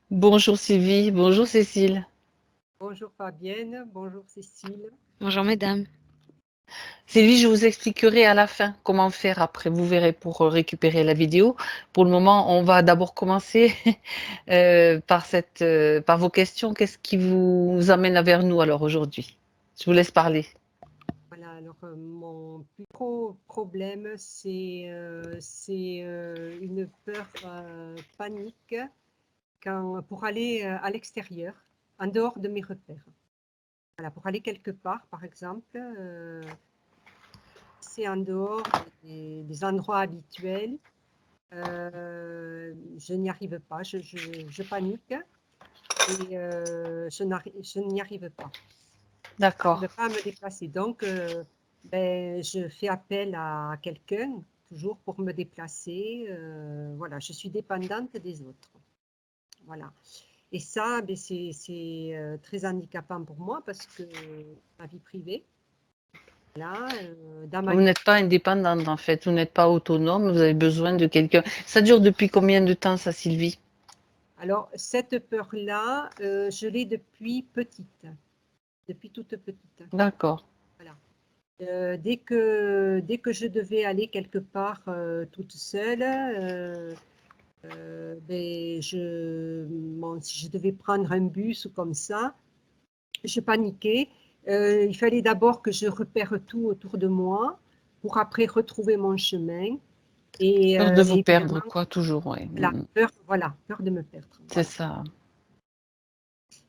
Bonjour Sylvie, bonjour Cécile. Bonjour Fabienne, bonjour Cécile. Bonjour mesdames. Sylvie, je vous expliquerai à la fin comment faire après, vous verrez pour récupérer la vidéo. Pour le moment, on va d'abord commencer par vos questions. Qu'est-ce qui vous amène vers nous alors aujourd'hui? Je vous laisse parler. Voilà, alors mon plus gros problème, c'est une peur panique pour aller à l'extérieur, en dehors de mes repères. Voilà, pour aller quelque part, par exemple, c'est en dehors des endroits habituels. Je n'y arrive pas, je panique et je n'y arrive pas. Je D'accord. n'arrive pas à me déplacer. Donc, je fais appel à quelqu'un, toujours pour me déplacer. Voilà, je suis dépendante des autres. Voilà. Et ça, c'est très handicapant pour moi parce que ma vie privée, là, dans ma Vous vie. n'êtes pas indépendante en fait, vous n'êtes pas autonome, vous avez besoin de quelqu'un. Ça dure depuis combien de temps ça, Sylvie? Alors, cette peur-là, je l'ai depuis petite, depuis toute petite. D'accord. Voilà. Dès que je devais aller quelque part toute seule, si je devais prendre un bus ou comme ça, je paniquais. Il fallait d'abord que je repère tout autour de moi pour après retrouver mon chemin. Peur de vous perdre, Évidemment, quoi, toujours, ouais. voilà, peur de me perdre. C'est Voilà. ça.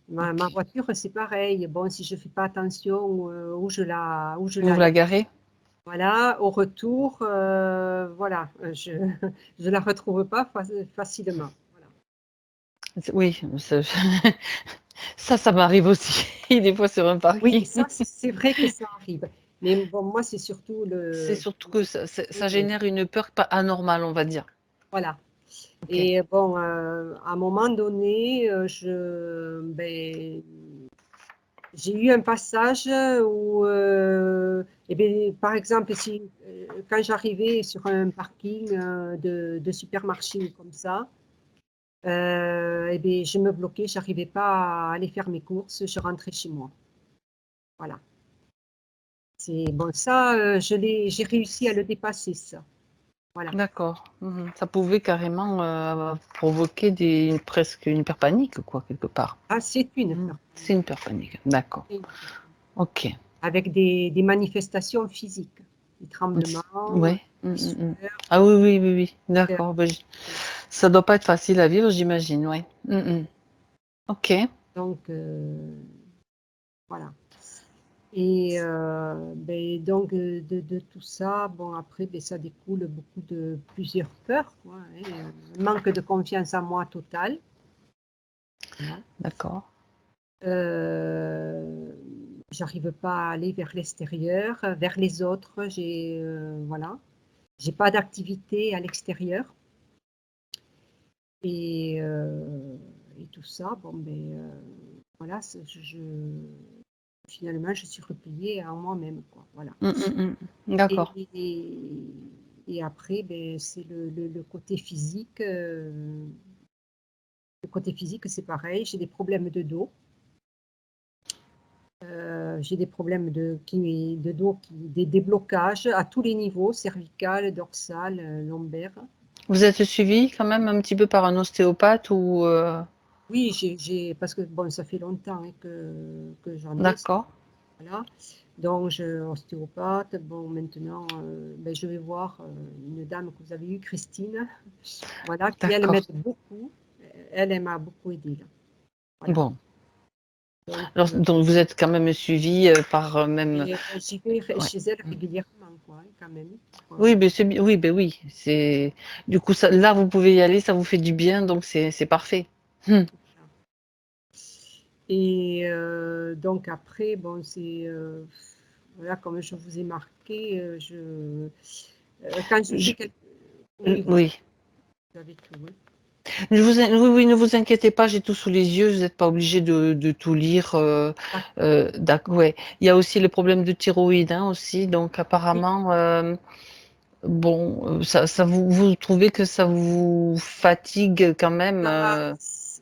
Ma Ok. voiture, c'est pareil. Bon, si je ne fais pas attention où je Vous la la laisse. garez? Voilà, au retour, voilà, je ne la retrouve pas facilement. Voilà. Oui, ça m'arrive aussi, des fois sur un Oui, parking. ça, c'est vrai que ça arrive. Mais bon, moi, c'est surtout C'est le surtout que ça côté, génère une peur pas anormale, on va dire. voilà. OK. Et bon, à un moment donné, j'ai eu un passage où, eh bien, par exemple, quand j'arrivais sur un parking de supermarché ou comme ça, eh bien, je me bloquais, j'arrivais pas à aller faire mes courses, je rentrais chez moi. Voilà. C'est bon, ça, j'ai réussi à le dépasser, ça. Voilà. D'accord. Ça pouvait carrément, provoquer presque une peur panique quoi, quelque part. Ah, c'est une peur C'est panique. une peur panique. D'accord. C'est une peur panique. OK. Avec des manifestations physiques, des tremblements, Ouais. des sueurs. Ah oui, oui, oui, oui. euh, D'accord. Ça doit pas être facile à vivre, j'imagine, ouais. OK. donc, voilà. Et donc, de tout ça, bon, après, ça découle beaucoup de plusieurs peurs, quoi, hein, un manque de confiance en moi total. Voilà. D'accord. Euh, J'arrive pas à aller vers l'extérieur, vers les autres. Voilà, j'ai pas d'activité à l'extérieur et, euh, et tout ça. Bon, voilà, finalement, je suis repliée en moi-même, quoi. Voilà. Mmh, mmh, mmh. Et, D'accord. et, et après, c'est le côté physique. Le côté physique, c'est pareil. J'ai des problèmes de dos. J'ai des problèmes de dos, des blocages à tous les niveaux, cervical, dorsal, lombaire. Vous êtes suivi quand même un petit peu par un ostéopathe ou Oui, parce que bon, ça fait longtemps hein, que j'en ai. d'accord, Voilà. Donc, ostéopathe. Bon, maintenant, je vais voir une dame que vous avez eue, Christine. Voilà, qui elle d'accord. m'aide beaucoup. Elle m'a beaucoup aidée là. Voilà. Bon. Donc, Alors donc vous êtes quand même suivi, par, même j'y vais ouais. chez elle Mmh. régulièrement, quoi, hein, quand même. Oui, beh, c'est bien oui, beh, oui, c'est du coup ça là, vous pouvez y aller, ça vous fait du bien, donc c'est parfait. Mmh. Et donc après, bon, voilà, comme je vous ai marqué, quand je Je fais quelque... Oui, oui. vous avez tout, oui. Oui, oui, ne vous inquiétez pas, j'ai tout sous les yeux, vous n'êtes pas obligé de tout lire, D'accord. ouais. Il y a aussi le problème de thyroïde, hein, aussi, donc Oui. apparemment, bon, ça vous trouvez que ça vous fatigue quand même, Ça-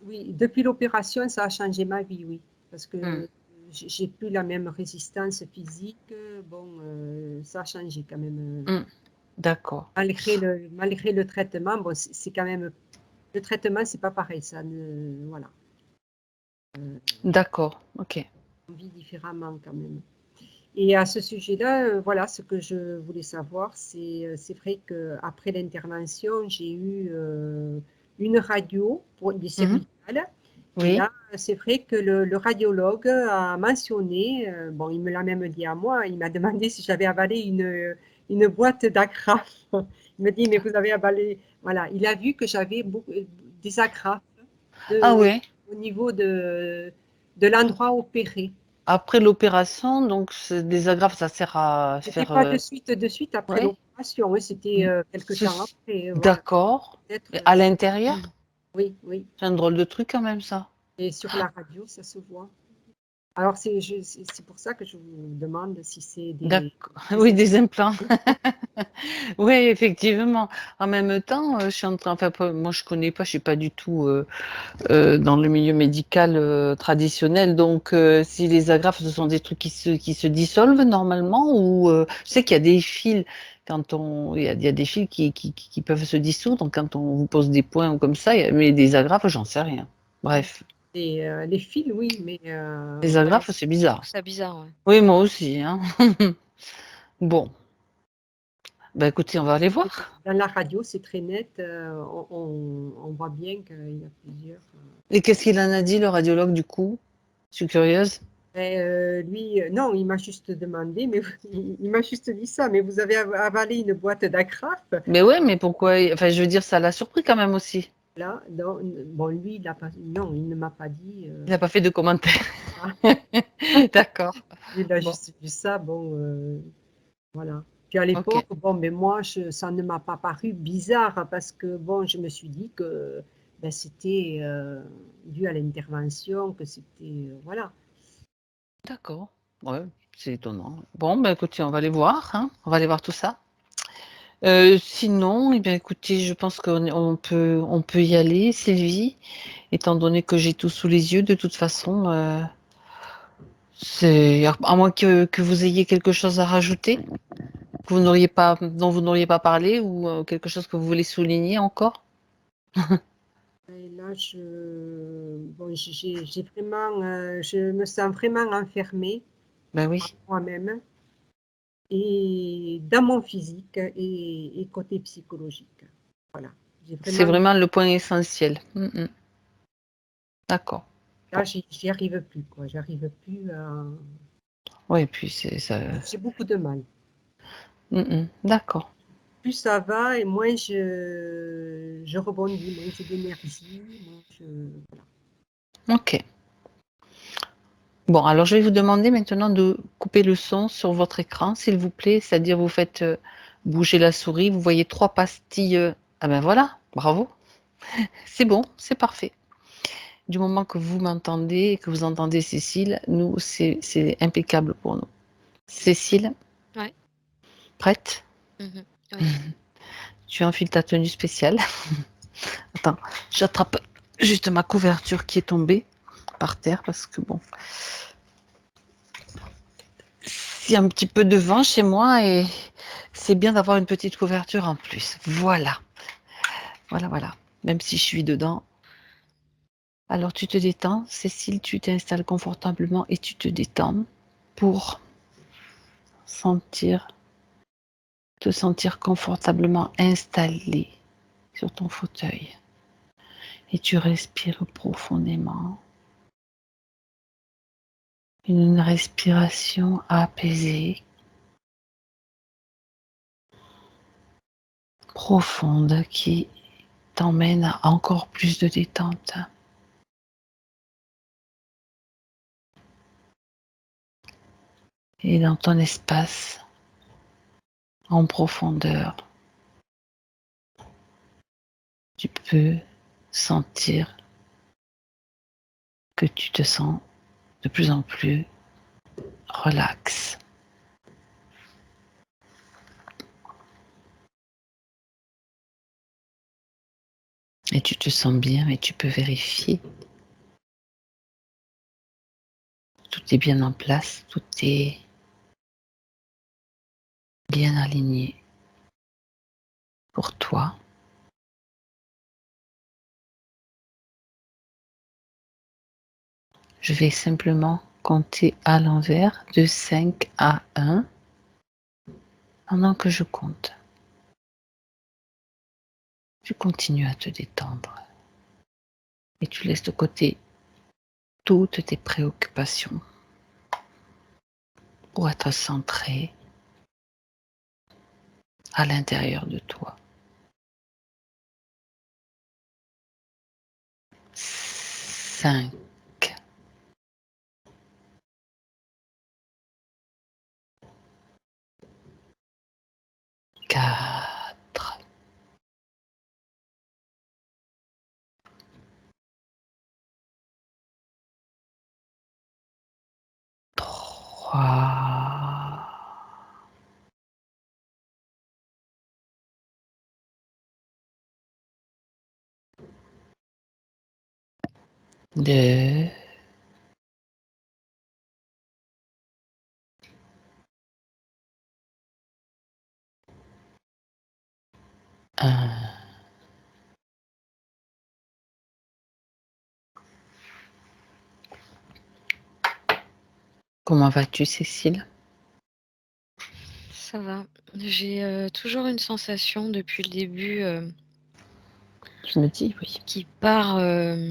Oui, depuis l'opération, ça a changé ma vie, oui. Parce Hmm, que j'ai plus la même résistance physique. Bon, ça a changé quand même. hmm, d'accord. Malgré le traitement, bon, c'est quand même. Le traitement, c'est pas pareil, ça ne. Voilà. D'accord, ok. On vit différemment quand même. Et à ce sujet-là, voilà, ce que je voulais savoir, c'est vrai qu'après l'intervention, j'ai eu une radio pour des Mhm, cervicales. Et oui. là, c'est vrai que le radiologue a mentionné, bon, il me l'a même dit à moi, il m'a demandé si j'avais avalé une boîte d'agrafes. Il me dit, mais vous avez avalé. Voilà, il a vu que j'avais des agrafes Ah de- ouais. au niveau de l'endroit opéré. Après l'opération, donc des agrafes, ça sert à C'était faire. pas de suite après Ouais. l'opération, oui, c'était quelque temps après, voilà. D'accord. Peut-être, Et à l'intérieur, oui, oui. c'est un drôle de truc quand même, ça. Et sur la radio, ça se voit. Alors, c'est pour ça que je vous demande si c'est D'accord. des Oui, des implants. implants. Oui, effectivement. En même temps, je suis en train, enfin, moi je connais pas, je suis pas du tout dans le milieu médical traditionnel. Donc, si les agrafes, ce sont des trucs qui se dissolvent normalement, ou je sais qu'il y a des fils il y a des fils qui peuvent se dissoudre quand on vous pose des points ou comme ça. Mais des agrafes, j'en sais rien. Bref, Et les fils, oui, mais les voilà, agrafes, c'est Je trouve bizarre. ça bizarre, ouais. Oui, moi aussi, hein. Bon, bah écoutez, on va aller voir. dans la radio, c'est très net, on voit bien qu'il y a plusieurs. Et qu'est-ce qu'il en a dit, le radiologue, du coup? Je suis curieuse. Et, lui, non, il m'a juste demandé, mais il m'a juste dit ça, mais vous avez avalé une boîte d'agrafes. Mais ouais, mais pourquoi? Enfin, je veux dire, ça l'a surpris quand même aussi. Là, non, bon, lui, il a pas, non, il ne m'a pas dit. Il n'a pas fait de commentaire. Ah, D'accord. il a Bon, juste vu ça, bon, voilà. Puis à ok. l'époque, bon, mais moi, ça ne m'a pas paru bizarre parce que, bon, je me suis dit que ben, c'était dû à l'intervention, que c'était, voilà. D'accord. Ouais, c'est étonnant. Bon, ben écoutez, on va aller voir, hein. On va aller voir tout ça. Sinon, eh bien, écoutez, je pense on peut y aller, Sylvie, étant donné que j'ai tout sous les yeux. De toute façon, à moins que vous ayez quelque chose à rajouter, que vous n'auriez pas, dont vous n'auriez pas parlé, ou quelque chose que vous voulez souligner encore. Et là, bon, j'ai vraiment, je me sens vraiment enfermée Ben en oui, moi-même et dans mon physique et côté psychologique. Voilà. J'ai c'est vraiment, vraiment le point essentiel. D'accord. là, Bon, j'y arrive plus, quoi. J'arrive plus à. ouais, et puis c'est ça. J'ai beaucoup de mal. D'accord. Plus ça va et moins je rebondis, moins j'ai d'énergie, voilà. Ok. Bon, alors je vais vous demander maintenant de couper le son sur votre écran, s'il vous plaît. C'est-à-dire, vous faites bouger la souris, vous voyez trois pastilles. Ah ben voilà, bravo. C'est bon, c'est parfait. Du moment que vous m'entendez et que vous entendez Cécile, nous, c'est impeccable pour nous. Cécile, Ouais. prête? Mmh. Oui. Tu enfiles ta tenue spéciale. Attends, j'attrape juste ma couverture qui est tombée par terre parce que bon, il y a un petit peu de vent chez moi et c'est bien d'avoir une petite couverture en plus. Voilà, voilà, voilà. Même si je suis dedans. Alors tu te détends, Cécile, tu t'installes confortablement et tu te détends pour sentir, te sentir confortablement installé sur ton fauteuil. Et tu respires profondément. Une respiration apaisée, profonde, qui t'emmène à encore plus de détente. Et dans ton espace, en profondeur, tu peux sentir que tu te sens de plus en plus relax. Et tu te sens bien et tu peux vérifier. Tout est bien en place, tout est bien aligné pour toi. Je vais simplement compter à l'envers de 5 à 1 pendant que je compte. Tu continues à te détendre et tu laisses de côté toutes tes préoccupations pour être centré à l'intérieur de toi. 5, 4, 3, 2, 1. Comment vas-tu, Cécile? Ça va. J'ai toujours une sensation depuis le début Je me dis oui. qui part de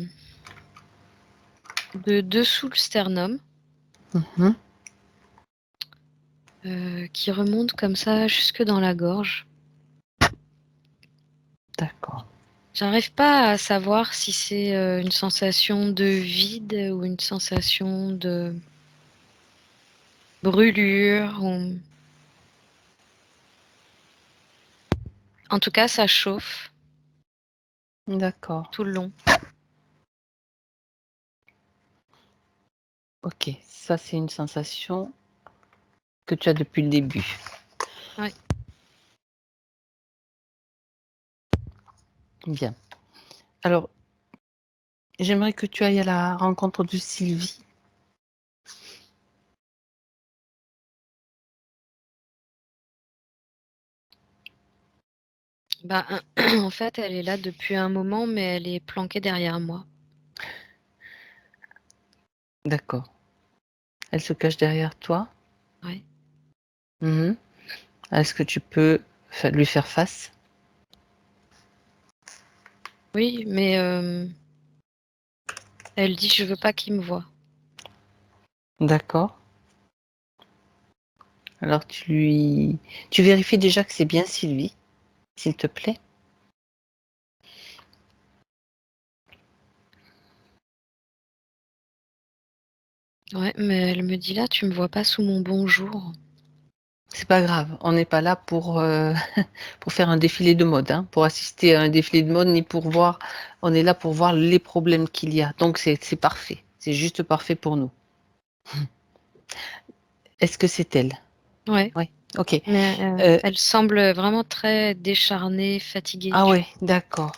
dessous le sternum, Mhm. qui remonte comme ça jusque dans la gorge. D'accord. J'arrive pas à savoir si c'est une sensation de vide ou une sensation de brûlure. En tout cas, ça chauffe D'accord. tout le long. Ok, ça c'est une sensation que tu as depuis le début. Ouais. Bien. Alors, j'aimerais que tu ailles à la rencontre de Sylvie. Bah, en fait, elle est là depuis un moment, mais elle est planquée derrière moi. D'accord. Elle se cache derrière toi. Ouais. Mhm. Est-ce que tu peux lui faire face? Oui, mais elle dit je veux pas qu'il me voie. D'accord. Alors tu vérifies déjà que c'est bien Sylvie, s'il te plaît. Ouais, mais elle me dit là, tu me vois pas sous mon bonjour. C'est pas grave, on n'est pas là pour, pour faire un défilé de mode, hein, pour assister à un défilé de mode, ni pour voir. On est là pour voir les problèmes qu'il y a. Donc c'est parfait. C'est juste parfait pour nous. Est-ce que c'est elle? Ouais, Oui. OK. mais Heu, elle semble vraiment très décharnée, fatiguée, ah tu ouais, vois. d'accord.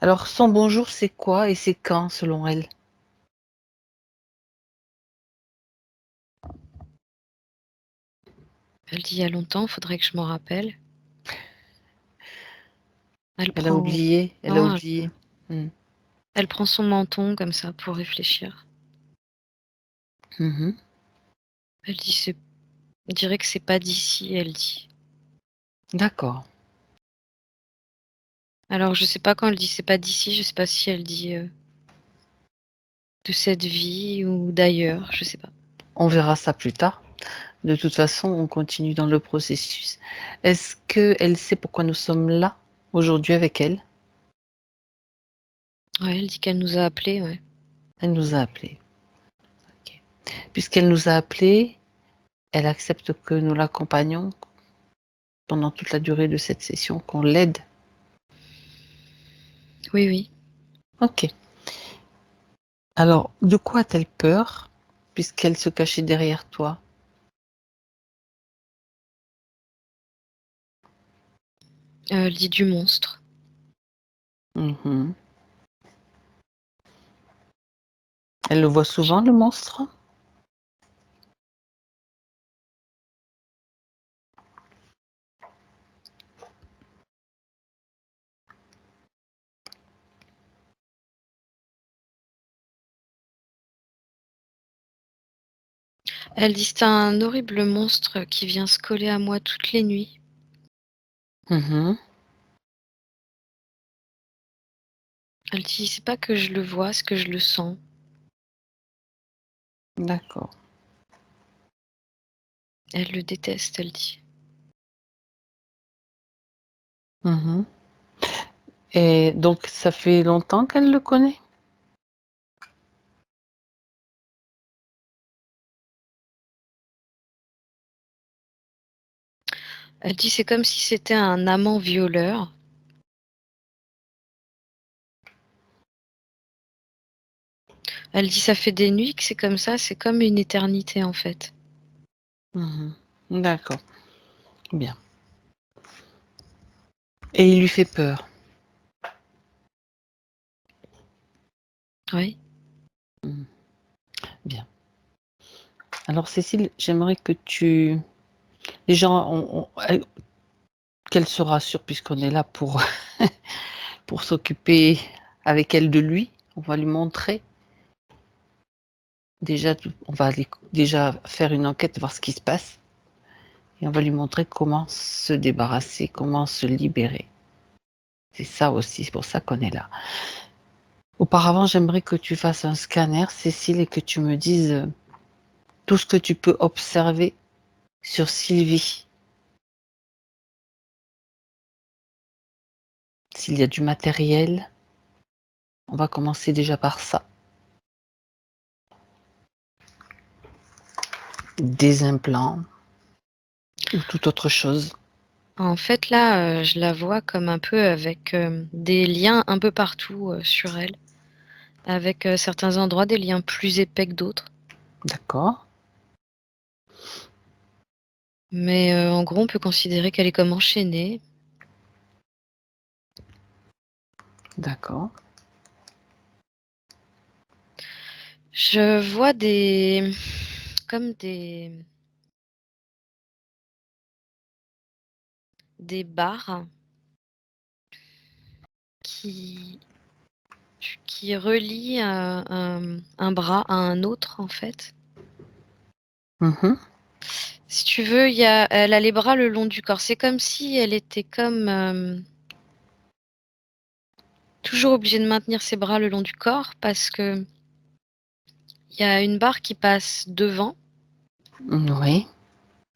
Alors son bonjour, c'est quoi et c'est quand selon elle? Elle dit il y a longtemps, faudrait que je m'en rappelle. Elle Elle a prend oublié? Elle a non, oublié? Mmh. elle prend son menton comme ça pour réfléchir. Mmh. Elle dit c'est on dirait que c'est pas d'ici, elle dit. D'accord. Alors je sais pas quand elle dit c'est pas d'ici, je sais pas si elle dit de cette vie ou d'ailleurs, je sais pas. On verra ça plus tard. De toute façon, on continue dans le processus. Est-ce qu'elle sait pourquoi nous sommes là aujourd'hui avec elle? Ouais, elle dit qu'elle nous a appelés, ouais. Elle nous a appelés. OK. Puisqu'elle nous a appelés, elle accepte que nous l'accompagnions pendant toute la durée de cette session, qu'on l'aide. Oui, oui. OK. Alors, de quoi a-t-elle peur puisqu'elle se cachait derrière toi? Elle dit du monstre. Mhm. Elle le voit souvent, le monstre? Elle dit c'est un horrible monstre qui vient se coller à moi toutes les nuits. Mhm. Elle dit c'est pas que je le vois, c'est que je le sens. D'accord. Elle le déteste, elle dit. Mhm. Et donc, ça fait longtemps qu'elle le connaît? Elle dit c'est comme si c'était un amant violeur. Elle dit ça fait des nuits que c'est comme ça, c'est comme une éternité en fait. Mhm. D'accord. Bien. Et il lui fait peur? Oui. Mhm. Bien. Alors, Cécile, j'aimerais que tu... Déjà, qu'elle se rassure puisqu'on est là pour, pour s'occuper avec elle de lui. On va lui montrer. Déjà, on va déjà faire une enquête, voir ce qui se passe. Et on va lui montrer comment se débarrasser, comment se libérer. C'est ça aussi, c'est pour ça qu'on est là. Auparavant, j'aimerais que tu fasses un scanner, Cécile, et que tu me dises tout ce que tu peux observer sur Sylvie. S'il y a du matériel, on va commencer déjà par ça. Des implants ou toute autre chose. En fait là, je la vois comme un peu avec des liens un peu partout sur elle. Avec certains endroits des liens plus épais que d'autres. D'accord? Mais en gros, on peut considérer qu'elle est comme enchaînée. D'accord. Je vois comme des barres qui, qui relient un bras à un autre, en fait. Mhm. Si tu veux, elle a les bras le long du corps. C'est comme si elle était comme toujours obligée de maintenir ses bras le long du corps parce que il y a une barre qui passe devant Oui.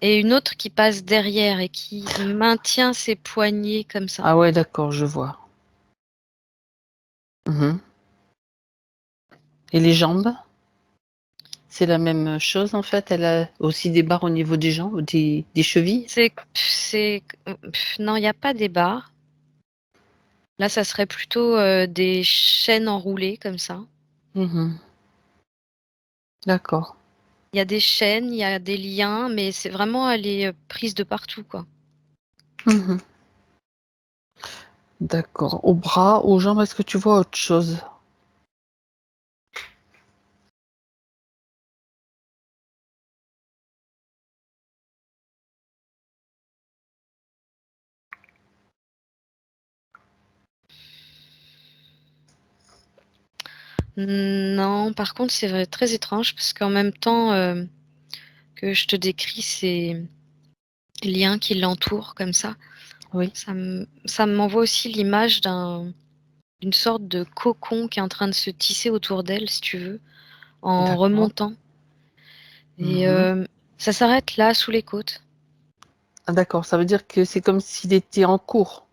et une autre qui passe derrière et qui maintient ses poignets comme ça. Ah ouais, d'accord, je vois. Mhm. Et les jambes? C'est la même chose en fait? Elle a aussi des barres au niveau des jambes, des chevilles? Non, il n'y a pas des barres. Là, ça serait plutôt des chaînes enroulées comme ça. Mhm. D'accord. Il y a des chaînes, il y a des liens, mais c'est vraiment, elle est prise de partout, quoi. Mhm. D'accord. Aux bras, aux jambes, est-ce que tu vois autre chose? Non, par contre, c'est vrai, très étrange parce qu'en même temps que je te décris ces liens qui l'entourent comme Oui, ça m'envoie aussi l'image d'une sorte de cocon qui est en train de se tisser autour d'elle, si tu veux, en d'accord. remontant. Et Mhm. ça s'arrête là, sous les côtes. Ah d'accord, ça veut dire que c'est comme s'il était en cours.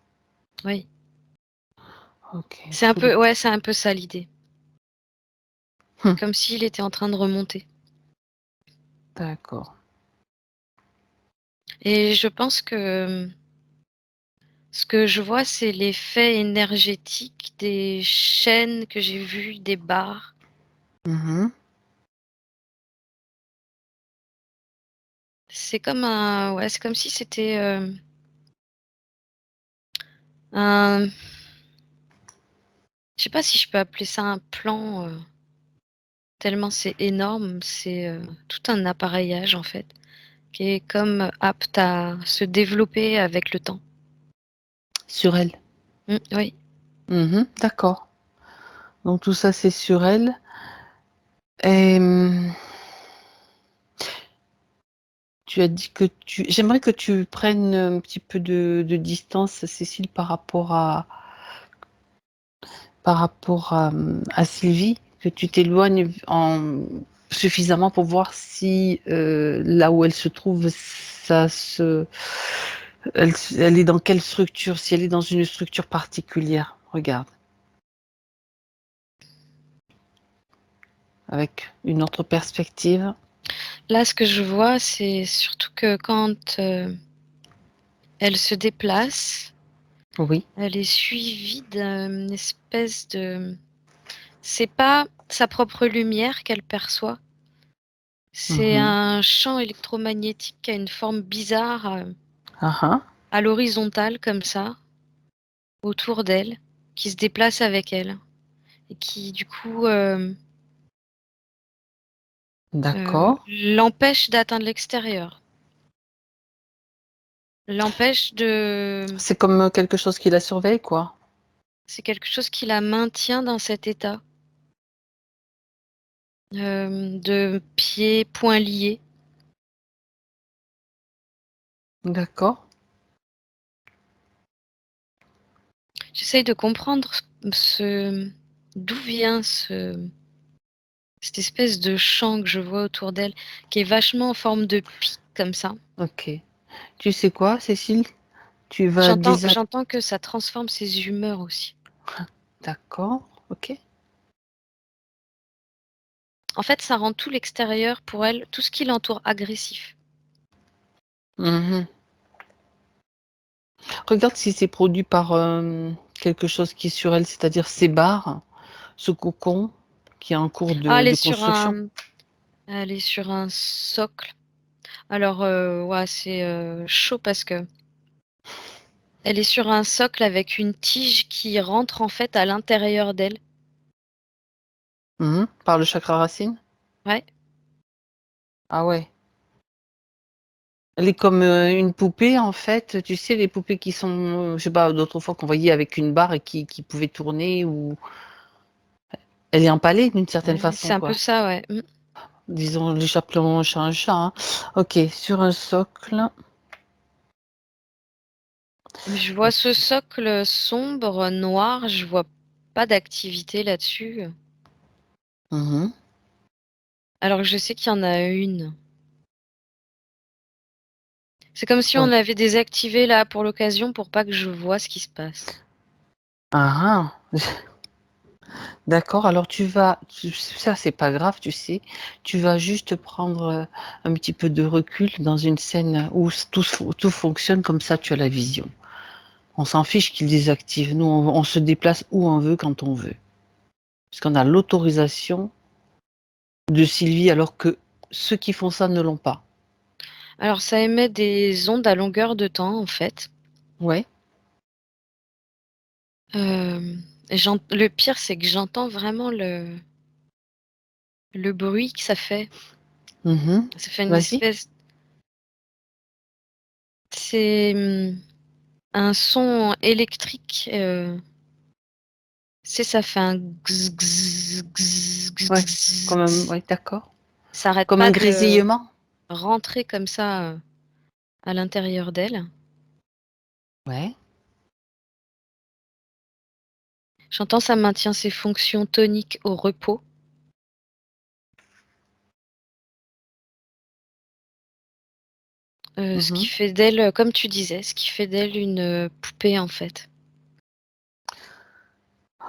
Oui. OK, C'est un sous les... peu, ouais, c'est un peu ça l'idée. Mmh, Comme s'il était en train de remonter. d'accord. Et je pense que ce que je vois, c'est l'effet énergétique des chaînes que j'ai vues, des barres. Mhm. Ouais, c'est comme si c'était un, Je sais pas si je peux appeler ça un plan, tellement c'est énorme. C'est tout un appareillage en fait, qui est comme apte à se développer avec le temps. Sur elle. Oui. D'accord. Donc tout ça, c'est sur elle. Et tu as dit que j'aimerais que tu prennes un petit peu de distance, Cécile, par rapport à Sylvie, que tu t'éloignes suffisamment pour voir si là où elle se trouve, elle est dans quelle structure, si elle est dans une structure particulière. Regarde, avec une autre perspective. Là, ce que je vois, c'est surtout que quand elle se déplace, Oui. elle est suivie d'une espèce de... C'est pas sa propre lumière qu'elle perçoit. C'est Mhm. un champ électromagnétique qui a une forme bizarre Ah ah. à l'horizontale comme ça, autour d'elle, qui se déplace avec elle et qui du coup D'accord. l'empêche d'atteindre l'extérieur, l'empêche de... C'est comme quelque chose qui la surveille, quoi. C'est quelque chose qui la maintient dans cet état de pieds, poings liés. D'accord. J'essaye de comprendre d'où vient cette espèce de champ que je vois autour d'elle, qui est vachement en forme de pic comme ça. Ok. Tu sais quoi, Cécile? Tu vas J'entends que ça transforme ses humeurs aussi. D'accord. Ok. En fait, ça rend tout l'extérieur pour elle, tout ce qui l'entoure agressif. Mhm. Regarde si c'est produit par quelque chose qui est sur elle, c'est-à-dire ces barres, ce cocon qui est en cours Ah, de construction. elle est sur un socle. Alors, ouais, c'est chaud parce que elle est sur un socle avec une tige qui rentre en fait à l'intérieur d'elle. Par le chakra racine. Ouais. Ah ouais. Elle est comme une poupée en fait. Tu sais, les poupées qui sont, je sais pas, d'autres fois qu'on voyait avec une barre et qui pouvaient tourner ou elle est empalée d'une certaine Ouais, façon, c'est un peu quoi. ça, ouais. Disons, les appelons un chat un chat, hein. Ok, sur un socle. Je vois ce socle sombre, noir, je vois pas d'activité là-dessus. Mhm. Alors que je sais qu'il y en a une. C'est comme si on Ouais. l'avait désactivé là pour l'occasion pour pas que je vois ce qui se passe. Ah, ah. D'accord, alors ça c'est pas grave, tu sais, tu vas juste prendre un petit peu de recul dans une scène où tout fonctionne comme ça, tu as la vision. On s'en fiche qu'il désactive, nous on se déplace où on veut quand on veut. Parce qu'on a l'autorisation de Sylvie alors que ceux qui font ça ne l'ont pas. Alors ça émet des ondes à longueur de temps en fait. Ouais. Le pire c'est que j'entends vraiment le bruit que ça fait. Mhm. Ça fait une Vas-y. espèce... C'est un son électrique. Ça fait un gz, gz, gz, gz, Ouais, gz, comme un, gz. ouais, d'accord. Ça arrête Comme un pas de grésillement. rentrer comme ça à l'intérieur d'elle. Ouais. J'entends ça maintient ses fonctions toniques au repos. Ce qui Mhm. fait d'elle, comme tu disais, ce qui fait d'elle une poupée en fait.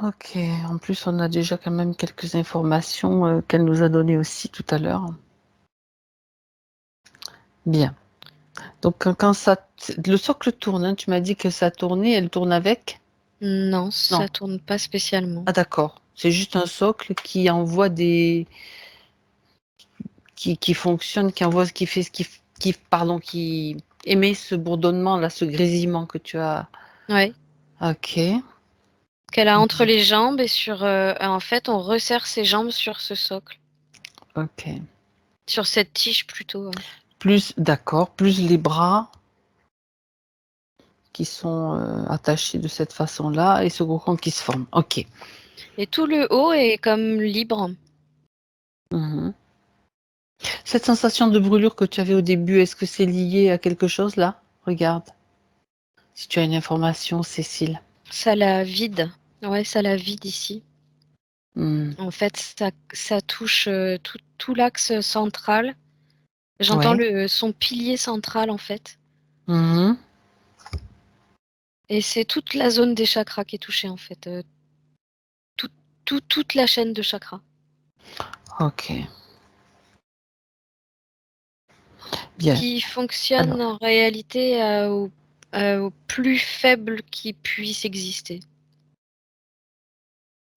Ok, en plus on a déjà quand même quelques informations qu'elle nous a données aussi tout à l'heure. Bien. Donc quand le socle tourne, hein, tu m'as dit que ça tournait, elle tourne avec? Non, Non. ça tourne pas spécialement. Ah d'accord. C'est juste un socle qui envoie qui fonctionne, qui envoie qui fait pardon, qui émet ce bourdonnement là, ce grésillement que tu as. Ouais. Ok. qu'elle a entre les jambes et en fait, on resserre ses jambes sur ce socle, Ok. sur cette tige plutôt. D'accord, plus les bras qui sont attachés de cette façon-là et ce cocon qui se forme. Ok. Et tout le haut est comme libre. Mhm. Cette sensation de brûlure que tu avais au début, est-ce que c'est lié à quelque chose là? Regarde. Si tu as une information, Cécile. Ça la vide. Ouais, ça la vide ici. Hmm. En fait, ça touche tout l'axe central. J'entends Ouais. son pilier central, en fait. Mhm. Et c'est toute la zone des chakras qui est touchée, en fait. Toute la chaîne de chakras. Ok. Bien. Qui fonctionne Alors, en réalité au plus faible qui puisse exister.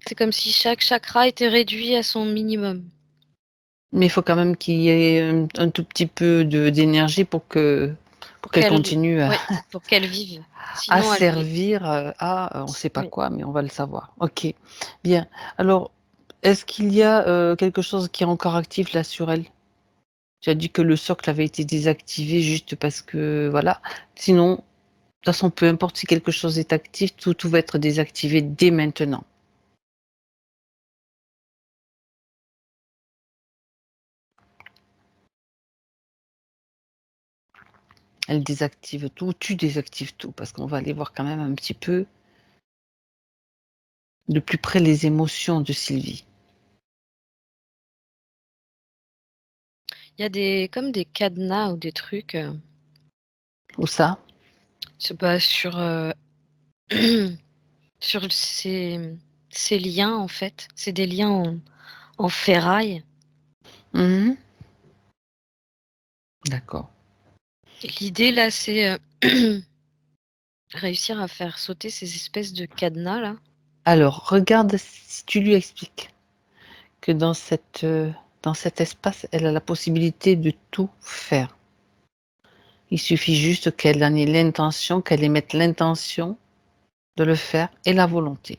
C'est comme si chaque chakra était réduit à son minimum. mais il faut quand même qu'il y ait un tout petit peu d'énergie pour qu'elle continue Oui, pour qu'elle vive. à Sinon, servir à on ne sait pas oui. quoi, mais on va le savoir. Ok. Bien. Alors, est-ce qu'il y a quelque chose qui est encore actif là sur elle? Tu as dit que le socle avait été désactivé juste parce que voilà. Sinon, de toute façon, peu importe si quelque chose est actif, tout va être désactivé dès maintenant. Elle désactive tout, tu désactives tout, parce qu'on va aller voir quand même un petit peu de plus près les émotions de Sylvie. Il y a comme des cadenas ou des trucs Où ça? c'est pas sur ces liens, en fait. C'est des liens en ferraille. Mhm. D'accord. Et l'idée, là, c'est réussir à faire sauter ces espèces de cadenas, là. Alors, regarde si tu lui expliques que dans cet espace, elle a la possibilité de tout faire. Il suffit juste qu'elle en ait l'intention, qu'elle émette l'intention de le faire et la volonté.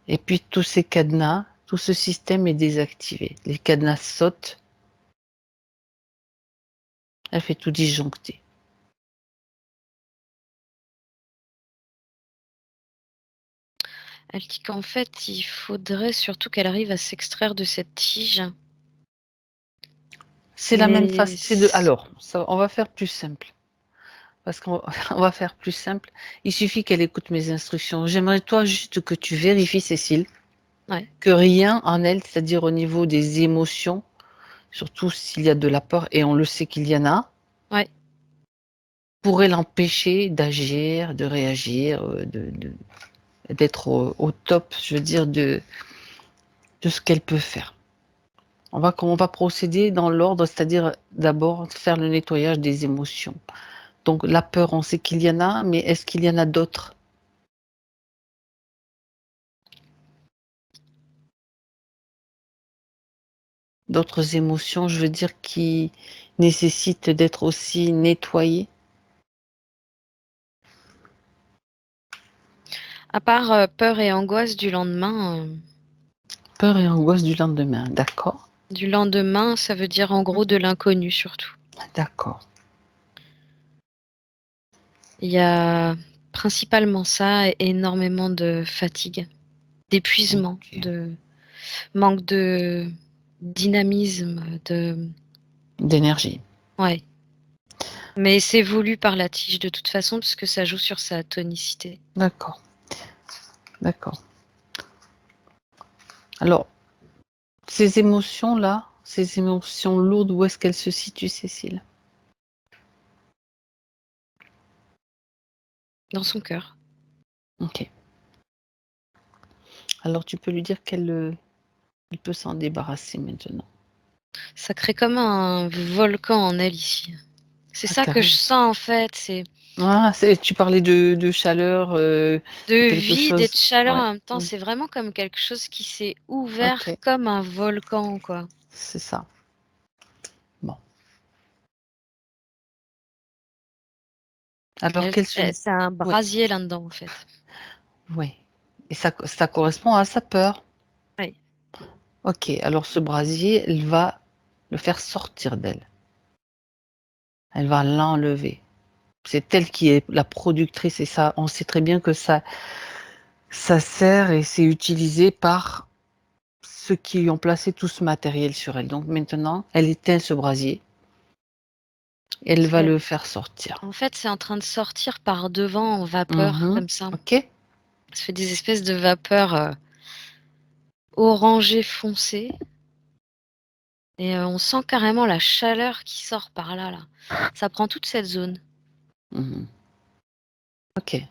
Et puis tous ces cadenas, tout ce système est désactivé. Les cadenas sautent, elle fait tout disjoncter. Elle dit qu'en fait, il faudrait surtout qu'elle arrive à s'extraire de cette tige. C'est la même Mais façon. Alors, on va faire plus simple. Parce qu'on on va faire plus simple. Il suffit qu'elle écoute mes instructions. J'aimerais toi juste que tu vérifies, Cécile, ouais. que rien en elle, c'est-à-dire au niveau des émotions, surtout s'il y a de la peur, et on le sait qu'il y en a, Ouais. pourrait l'empêcher d'agir, de réagir, d'être au top, je veux dire, de ce qu'elle peut faire. On va procéder dans l'ordre, c'est-à-dire d'abord faire le nettoyage des émotions. Donc la peur, on sait qu'il y en a, mais est-ce qu'il y en a d'autres? D'autres émotions, je veux dire, qui nécessitent d'être aussi nettoyées? À part peur et angoisse du lendemain. Peur et angoisse du lendemain, d'accord? Du lendemain, ça veut dire en gros de l'inconnu surtout. D'accord. Il y a principalement ça et énormément de fatigue, d'épuisement, Ok. de manque de dynamisme, D'énergie. ouais. Mais c'est voulu par la tige de toute façon parce que ça joue sur sa tonicité. D'accord. D'accord. Alors, ces émotions-là, ces émotions lourdes, où est-ce qu'elles se situent, Cécile? Dans son cœur. Ok. Alors, tu peux lui dire il peut s'en débarrasser maintenant. Ça crée comme un volcan en elle ici. C'est Ah, ça que je carrément. sens en fait, c'est Ah, tu parlais de chaleur, de de quelque vide et de chose. chaleur Ouais. en même temps. Mm. C'est vraiment comme quelque chose qui s'est ouvert Ok, comme un volcan, quoi. c'est ça. Bon. Alors, C'est un Oui, brasier là-dedans, en fait. oui. Et ça correspond à sa peur. Oui. Ok, alors ce brasier, elle va le faire sortir d'elle. Elle va l'enlever. C'est elle qui est la productrice et ça, on sait très bien que ça sert et c'est utilisé par ceux qui ont placé tout ce matériel sur elle. Donc maintenant, elle éteint ce brasier. Elle va le faire sortir. En fait, c'est en train de sortir par devant en vapeur, Mhm. comme ça. Ok. Ça fait des espèces de vapeurs orangées foncées. Et on sent carrément la chaleur qui sort par là, là. Ça prend toute cette zone. Mhm. Ok.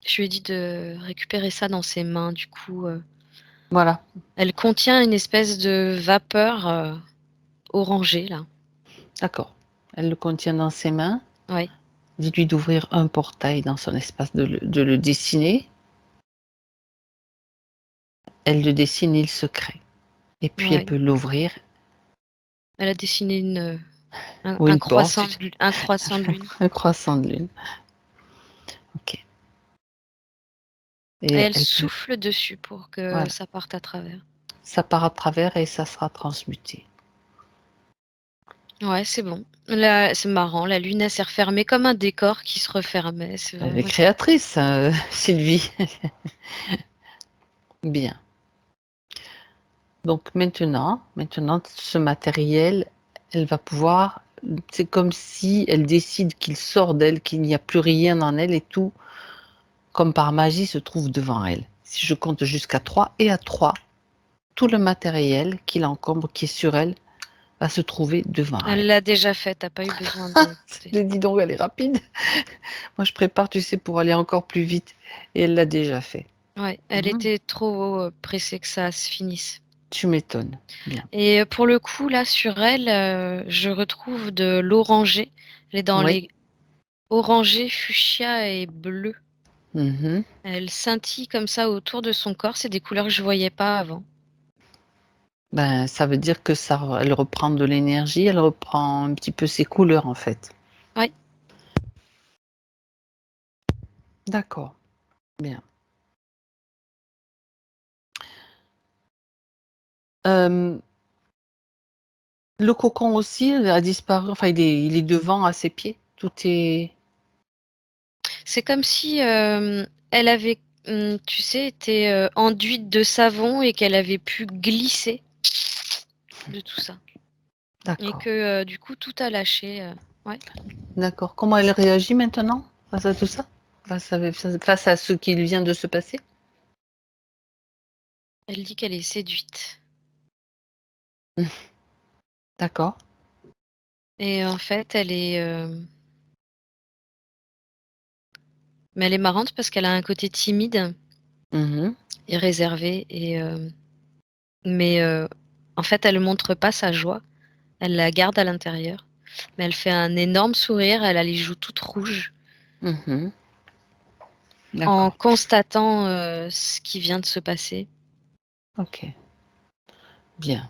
Je lui ai dit de récupérer ça dans ses mains, du coup. Voilà. Elle contient une espèce de vapeur orangée, là. D'accord. Elle le contient dans ses mains. Oui. Dites-lui d'ouvrir un portail dans son espace, de le dessiner. Elle le dessine, il se crée. Et puis elle Ouais. peut l'ouvrir. Elle a dessiné Ou un une porte. croissant un croissant de lune. Un croissant de lune. Ok. Et Et elle elle peut. souffle dessus pour que Voilà. ça parte à travers. Ça part à travers et ça sera transmuté. Ouais, c'est bon. Là, c'est marrant. La lune, elle s'est refermée comme un décor qui se refermait. C'est Elle est vraiment... créatrice, Sylvie. Bien. Donc maintenant, ce matériel, elle va pouvoir. C'est comme si elle décide qu'il sort d'elle, qu'il n'y a plus rien en elle et tout, comme par magie, se trouve devant elle. Si je compte jusqu'à 3 et à 3, tout le matériel qui l'encombre, qui est sur elle, va se trouver devant Elle elle. l'a déjà fait. T'as pas eu besoin de... Dis donc, elle est rapide. Moi, je prépare, tu sais, pour aller encore plus vite. Et elle l'a déjà fait. Ouais, elle Mhm. était trop pressée que ça se finisse. Tu m'étonnes. Bien. Et pour le coup, là, sur elle, je retrouve de l'orangé. Elle est dans Oui. les orangés, fuchsia et bleu. Mhm. Elle scintille comme ça autour de son corps. C'est des couleurs que je voyais pas avant. Ben, ça veut dire que elle reprend de l'énergie, elle reprend un petit peu ses couleurs, en fait. Ouais. D'accord. Bien. Euh, le cocon aussi a disparu. Enfin, il est devant à ses pieds. Tout est. C'est comme si elle avait, tu sais, été enduite de savon et qu'elle avait pu glisser de tout ça. Et D'accord. que du coup, tout a lâché. Ouais. D'accord. Comment elle réagit maintenant face à tout ça? Face à ce qui vient de se passer? Elle dit qu'elle est séduite. D'accord. Et en fait, mais elle est marrante parce qu'elle a un côté timide Mhm. et réservé. Mais en fait, elle ne montre pas sa joie. Elle la garde à l'intérieur. Mais elle fait un énorme sourire. Elle a les joues toutes rouges Mhm. en D'accord. constatant ce qui vient de se passer. Ok. Bien.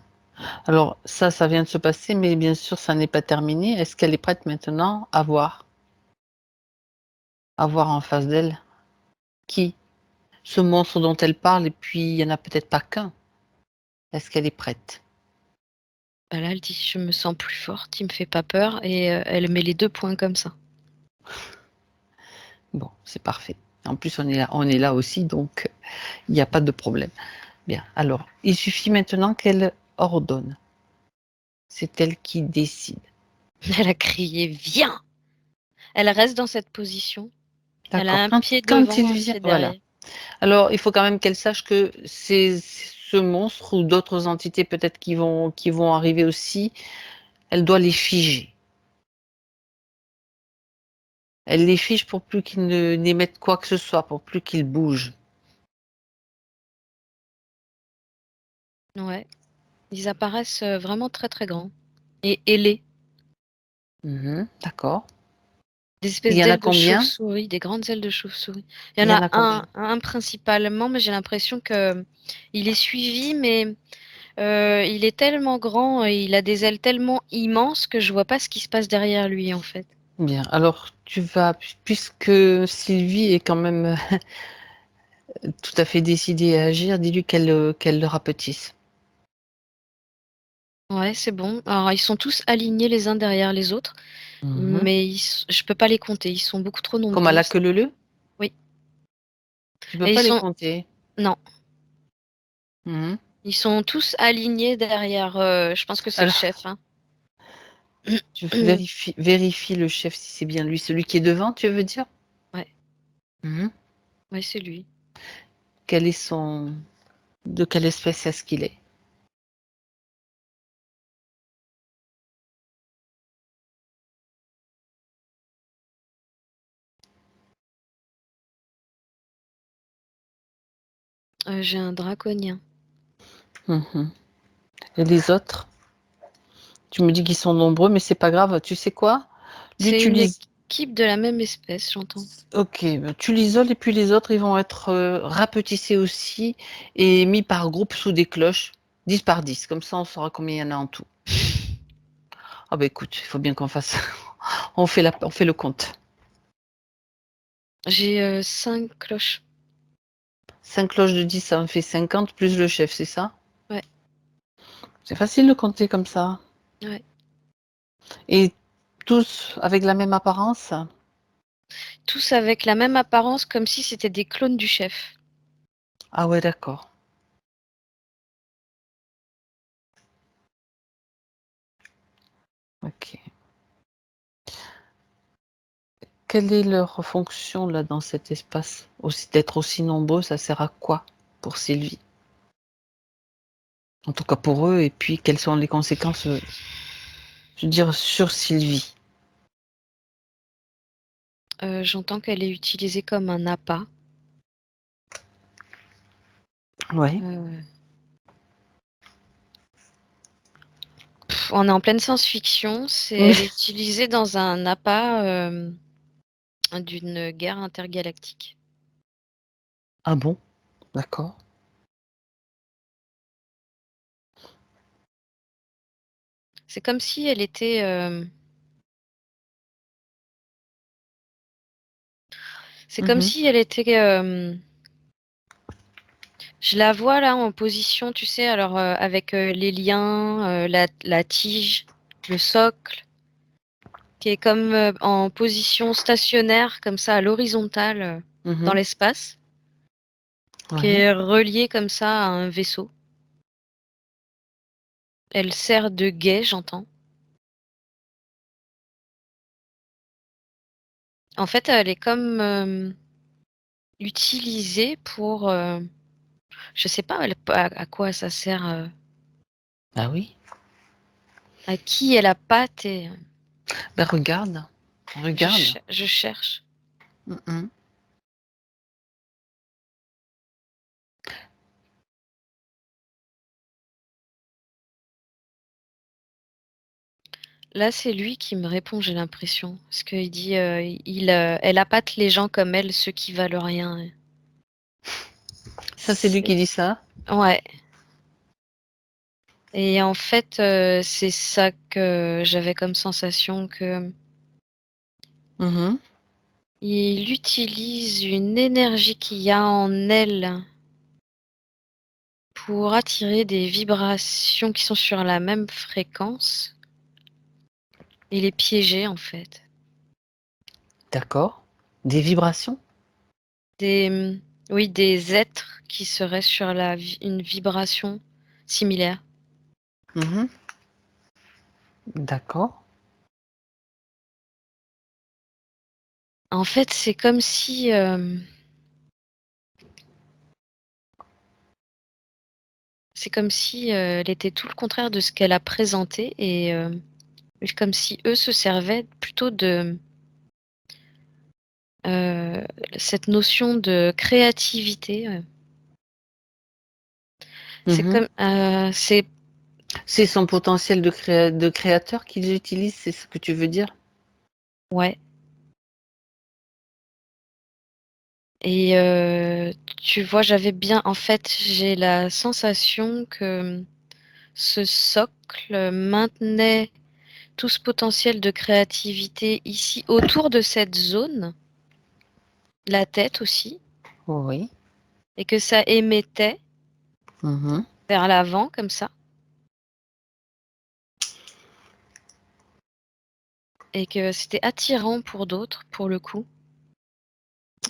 Alors, ça vient de se passer, mais bien sûr, ça n'est pas terminé. Est-ce qu'elle est prête maintenant à voir en face d'elle qui? Ce monstre dont elle parle, et puis il y en a peut-être pas qu'un. Est-ce qu'elle est prête? Bah là, elle dit, je me sens plus forte, il me fait pas peur. Et elle met les 2 points comme ça. Bon, c'est parfait. En plus, on est là aussi, donc il n'y a pas de problème. Bien. Alors, il suffit maintenant qu'elle ordonne. C'est elle qui décide. Elle a crié, viens! Elle reste dans cette position. Elle a D'accord. un pied Quand il devant, un vient, pied voilà. derrière. Alors, il faut quand même qu'elle sache que c'est ce monstre ou d'autres entités peut-être qui vont arriver aussi, elle doit les figer. Elle les fige pour plus qu'ils n'émettent quoi que ce soit, pour plus qu'ils bougent. Ouais. Ils apparaissent vraiment très très grands. Et ailés. Mhm, d'accord. Des Il espèces y en a d'ailes de combien? chauve-souris, des grandes ailes de chauve-souris. Il y Il en y a en a combien? un principalement, mais j'ai l'impression que il est suivi, mais Il est tellement grand et il a des ailes tellement immenses que je vois pas ce qui se passe derrière lui, en fait. Bien, alors tu vas, puisque Sylvie est quand même tout à fait décidée à agir, dis-lui qu'elle le rapetisse. Ouais, c'est bon. Alors, ils sont tous alignés les uns derrière les autres, Mhm. mais je peux pas les compter. Ils sont beaucoup trop Comme à nombreux. la queue leu? Oui. Tu peux Et pas les compter. non, Mhm. ils sont tous alignés derrière. Je pense que c'est le Alors, chef, hein. tu vérifie le chef si c'est bien lui, celui qui est devant, tu veux dire? Ouais, Mhm. ouais, c'est lui. Quel est de quelle espèce est-ce qu'il est? J'ai un draconien. Mhm. Et les autres? Tu me dis qu'ils sont nombreux, mais c'est pas grave. Tu sais quoi? C'est une L'utilise. équipe de la même espèce, j'entends. Ok, tu l'isoles et puis les autres, ils vont être rapetissés aussi et mis par groupe sous des cloches, 10 par 10. Comme ça, on saura combien il y en a en tout. Ah bah écoute, il faut bien qu'on fasse. On fait le compte. J'ai 5 cloches. 5 cloches de 10, ça en fait 50 plus le chef, c'est ça? Ouais, C'est facile de compter comme ça. ouais. Et tous avec la même apparence? Tous avec la même apparence, comme si c'était des clones du chef. Ah ouais, d'accord. Ok. Quelle est leur fonction là dans cet espace? Aussi d'être aussi nombreux, ça sert à quoi pour Sylvie? En tout cas pour eux, et puis quelles sont les conséquences, je veux dire, sur Sylvie? J'entends qu'elle est utilisée comme un appât. Ouais. Euh, on est en pleine science-fiction. Elle est utilisée dans un appât d'une guerre intergalactique. Ah bon? D'accord. C'est comme si elle était. C'est comme Mmh. si elle était. Je la vois là en position, tu sais, alors avec les liens, la tige, le socle, qui est comme en position stationnaire, comme ça, à l'horizontale, dans Mmh. l'espace, qui Ouais. est reliée comme ça à un vaisseau. Elle sert de guet, j'entends. En fait, elle est comme utilisée pour, je sais pas à quoi ça sert, Ah oui? à qui est la patte et Ben regarde, regarde. je cherche. Mmh mh. Là, c'est lui qui me répond, j'ai l'impression. Parce qu'il dit, elle appâte les gens comme elle, ceux qui valent rien. Ça, c'est lui qui dit ça? Ouais. Et en fait, c'est ça que j'avais comme sensation que Mmh. il utilise une énergie qu'il y a en elle pour attirer des vibrations qui sont sur la même fréquence et les piéger, en fait. D'accord. Des vibrations? Oui, des êtres qui seraient sur une vibration similaire. Mmh. D'accord. En fait, c'est comme si, elle était tout le contraire de ce qu'elle a présenté et comme si eux se servaient plutôt de, heu, cette notion de créativité, c'est Mmh. comme, c'est C'est son potentiel de créateur qu'ils utilisent, c'est ce que tu veux dire? ouais et tu vois, j'avais bien en fait, j'ai la sensation que ce socle maintenait tout ce potentiel de créativité ici autour de cette zone, la tête aussi, Oui. et que ça émettait Mhm. vers l'avant comme ça, et que c'était attirant pour d'autres, pour le coup,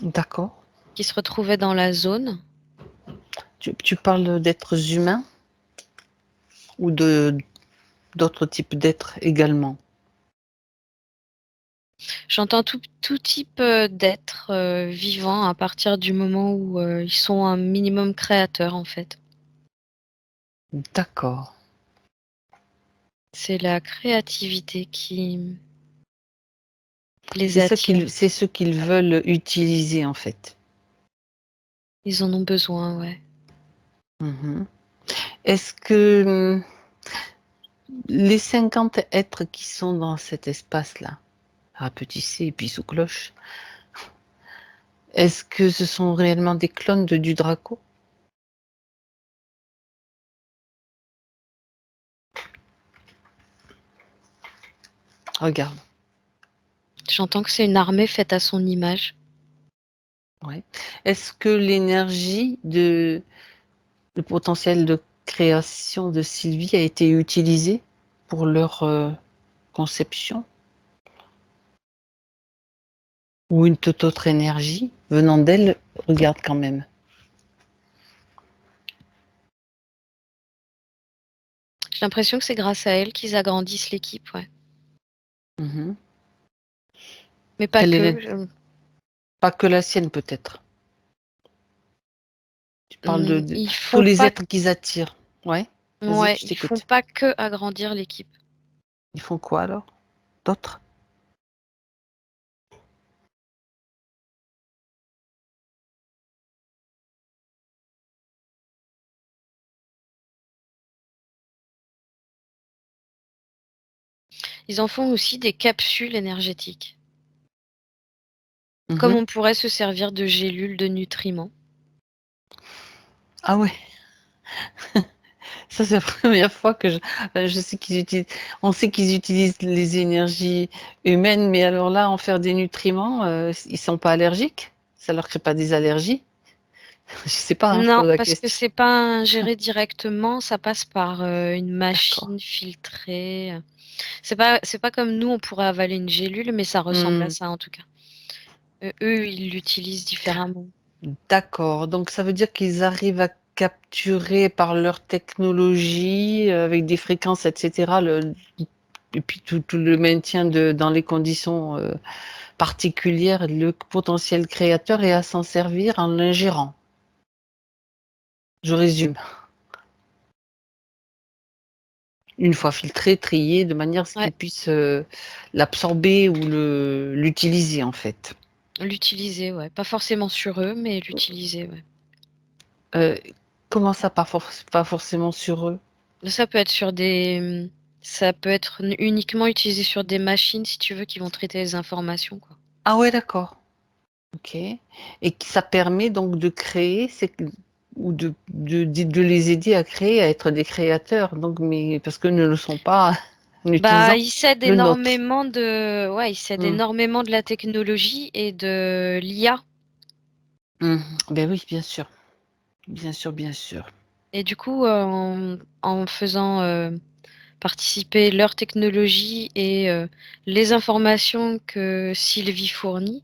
D'accord. qui se retrouvaient dans la zone. Tu parles d'êtres humains ou d'autres types d'êtres également? J'entends tout type d'êtres vivants à partir du moment où ils sont un minimum créateurs en fait. D'accord. C'est la créativité qui les C'est attire. ce qu'ils veulent utiliser en fait. Ils en ont besoin, ouais. Mhm. Est-ce que les 50 êtres qui sont dans cet espace-là, rapetissés et puis sous cloche, est-ce que ce sont réellement des clones du Draco? Regarde. J'entends que c'est une armée faite à son image. Ouais. Est-ce que le potentiel de création de Sylvie a été utilisé pour leur conception? Ou une toute autre énergie venant d'elle? Regarde quand même. J'ai l'impression que c'est grâce à elle qu'ils agrandissent l'équipe, ouais. Mhm. Mais pas Quelle est que. Pas que la sienne peut-être. Tu parles de Ils tous font les pas, êtres qu'ils attirent. Ouais, vas-y, ouais, je ils font t'écoute. pas que agrandir l'équipe. Ils font quoi alors? D'autres? Ils en font aussi des capsules énergétiques. Comme Mhm. on pourrait se servir de gélules de nutriments. Ah ouais, ça c'est la première fois que je sais qu'ils utilisent. On sait qu'ils utilisent les énergies humaines, mais alors là, en faire des nutriments, ils sont pas allergiques? Ça leur crée pas des allergies? Je sais pas, hein, je Non, pose la parce que question. c'est pas ingéré directement, ça passe par une D'accord. machine filtrée. C'est pas comme nous, on pourrait avaler une gélule, mais ça ressemble à Hmm. ça en tout cas. Eux, ils l'utilisent différemment. D'accord, donc ça veut dire qu'ils arrivent à capturer par leur technologie, avec des fréquences et cetera, et puis tout le maintien dans les conditions, particulières, le potentiel créateur et à s'en servir en l'ingérant. Je résume. Une fois filtré, trié, de manière à ce Ouais, qu'ils puissent, l'absorber ou l'utiliser, en fait. l'utiliser, ouais. Pas forcément sur eux, mais l'utiliser, ouais. Heu, Comment ça, pas forcément sur eux? Ça peut être sur des, ça peut être uniquement utilisé sur des machines, si tu veux, qui vont traiter les informations, quoi. Ah ouais, d'accord. OK, et que ça permet donc de créer, c'est que ou de les aider à créer, à être des créateurs, donc mais parce qu'eux ne le sont pas en Bah, utilisant le nôtre. ouais, ils s'aident Mmh. énormément de la technologie et de l'IA. Mmh. Beh, oui, bien sûr. Bien sûr, bien sûr. Et du coup, en faisant, participer leur technologie et les informations que Sylvie fournit,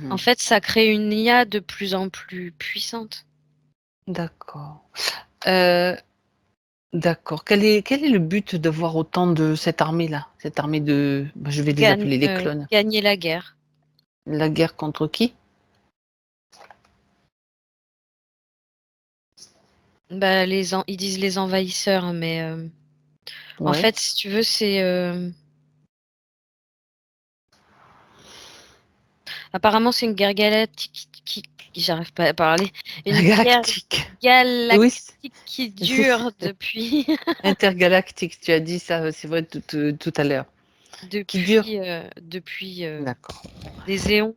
en Mmh. fait, ça crée une IA de plus en plus puissante. D'accord. Heu, d'accord. Quel est le but d'avoir autant de cette armée-là? Cette armée de, bah, je vais les appeler les clones. Gagner la guerre. La guerre contre qui? Bah, ils disent les envahisseurs, hein, mais en Ouais. fait, si tu veux, c'est, apparemment, c'est une guerre galactique j'arrive pas à parler, une guerre Galactique. Oui, galactique qui c'est dure depuis intergalactique, tu as dit ça, c'est vrai tout à l'heure. Qui dure? depuis, D'accord. des éons.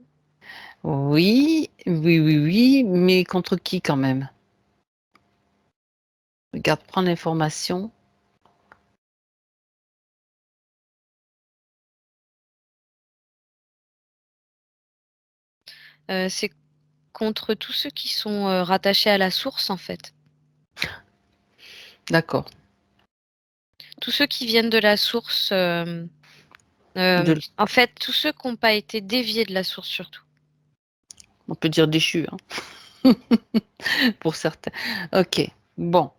Oui, oui, oui, oui, mais contre qui quand même? regarde, prends l'information. C'est contre tous ceux qui sont rattachés à la source, en fait. D'accord. Tous ceux qui viennent de la source, De- en fait, tous ceux qui n'ont pas été déviés de la source, surtout. on peut dire déchu, hein. Pour certains. Ok, bon.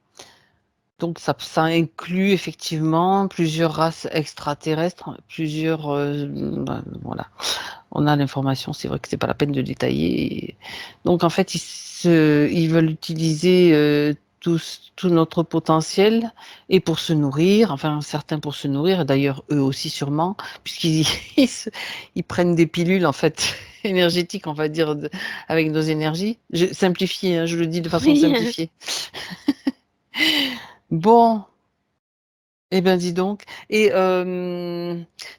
Donc ça inclut effectivement plusieurs races extraterrestres, plusieurs... voilà. On a l'information, c'est vrai que c'est pas la peine de détailler. Donc en fait, ils veulent utiliser tout notre potentiel et pour se nourrir, enfin certains pour se nourrir, et d'ailleurs eux aussi sûrement, puisqu'ils ils prennent des pilules en fait énergétiques, on va dire, avec nos énergies. Je simplifie, hein, je le dis de façon Oui. simplifiée. Bon, eh bien, dis donc. Et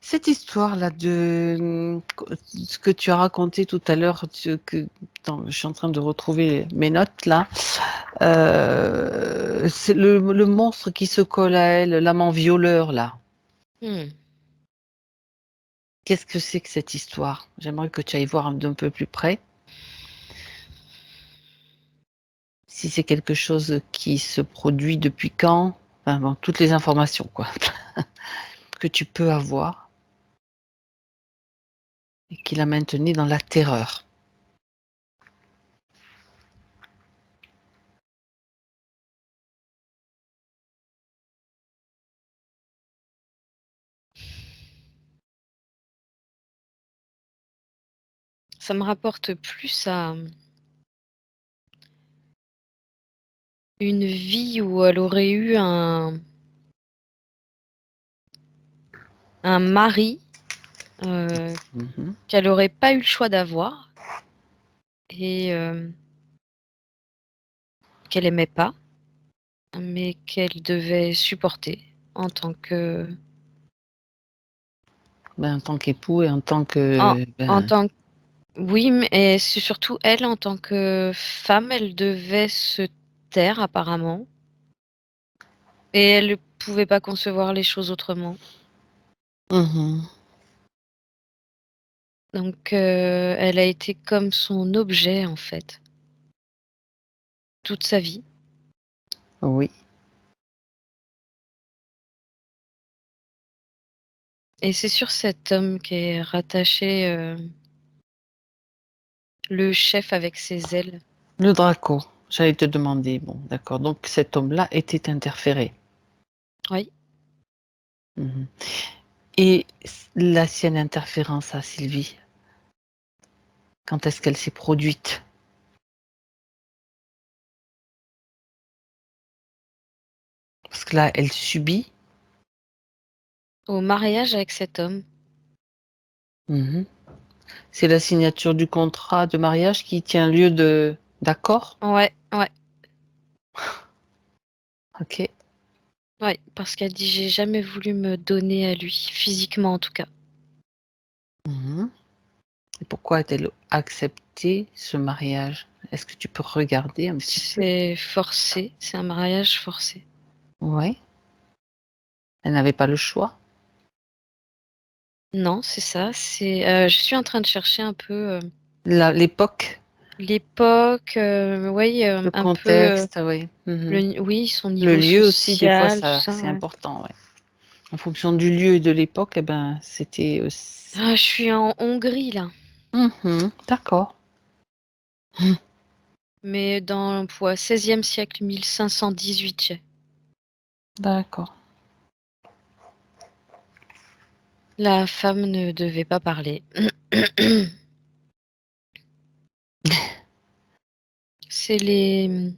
cette histoire-là de ce que tu as raconté tout à l'heure, attends, je suis en train de retrouver mes notes là. C'est le monstre qui se colle à elle, l'amant violeur là. Hmm. Qu'est-ce que c'est que cette histoire? J'aimerais que tu ailles voir d'un peu plus près. Si c'est quelque chose qui se produit depuis quand, enfin bon, toutes les informations quoi, que tu peux avoir et qui la maintenait dans la terreur. Ça me rapporte plus à une vie où elle aurait eu un mari Mhm. qu'elle n'aurait pas eu le choix d'avoir et qu'elle aimait pas, mais qu'elle devait supporter en tant que Ben, en tant qu'époux et en tant en, que en ben, tant que oui, mais c'est surtout elle en tant que femme, elle devait se taire apparemment et elle ne pouvait pas concevoir les choses autrement. mhm. Donc elle a été comme son objet en fait, toute sa vie. Oui, Et c'est sur cet homme qu'est rattaché le chef avec ses ailes. le Draco. J'allais te demander, bon, d'accord. Donc cet homme-là était interféré. Oui. Mhm. Et la sienne interférence à Sylvie, quand est-ce qu'elle s'est produite? Parce que là, elle subit. Au mariage avec cet homme. Mhm. C'est la signature du contrat de mariage qui tient lieu de d'accord? Ouais, ouais, Ok. ouais. Parce qu'elle dit j'ai jamais voulu me donner à lui, physiquement en tout cas. Mhm. Et pourquoi a-t-elle accepté ce mariage? Est-ce que tu peux regarder un petit peu? C'est forcé, c'est un mariage forcé. Oui. Elle n'avait pas le choix. Non, c'est ça. C'est. Je suis en train de chercher un peu L'époque, l'époque, oui, le un peu contexte, oui. Mhm. oui, son Le niveau lieu aussi, des fois, social, tout ça, ça. c'est Ouais. important, ouais. En fonction du lieu et de l'époque, eh ben, c'était aussi. Ah, je suis en Hongrie là, Mhm, d'accord. Mhm. mais dans quoi, 16e siècle, 1518. D'accord. La femme ne devait pas parler. C'est les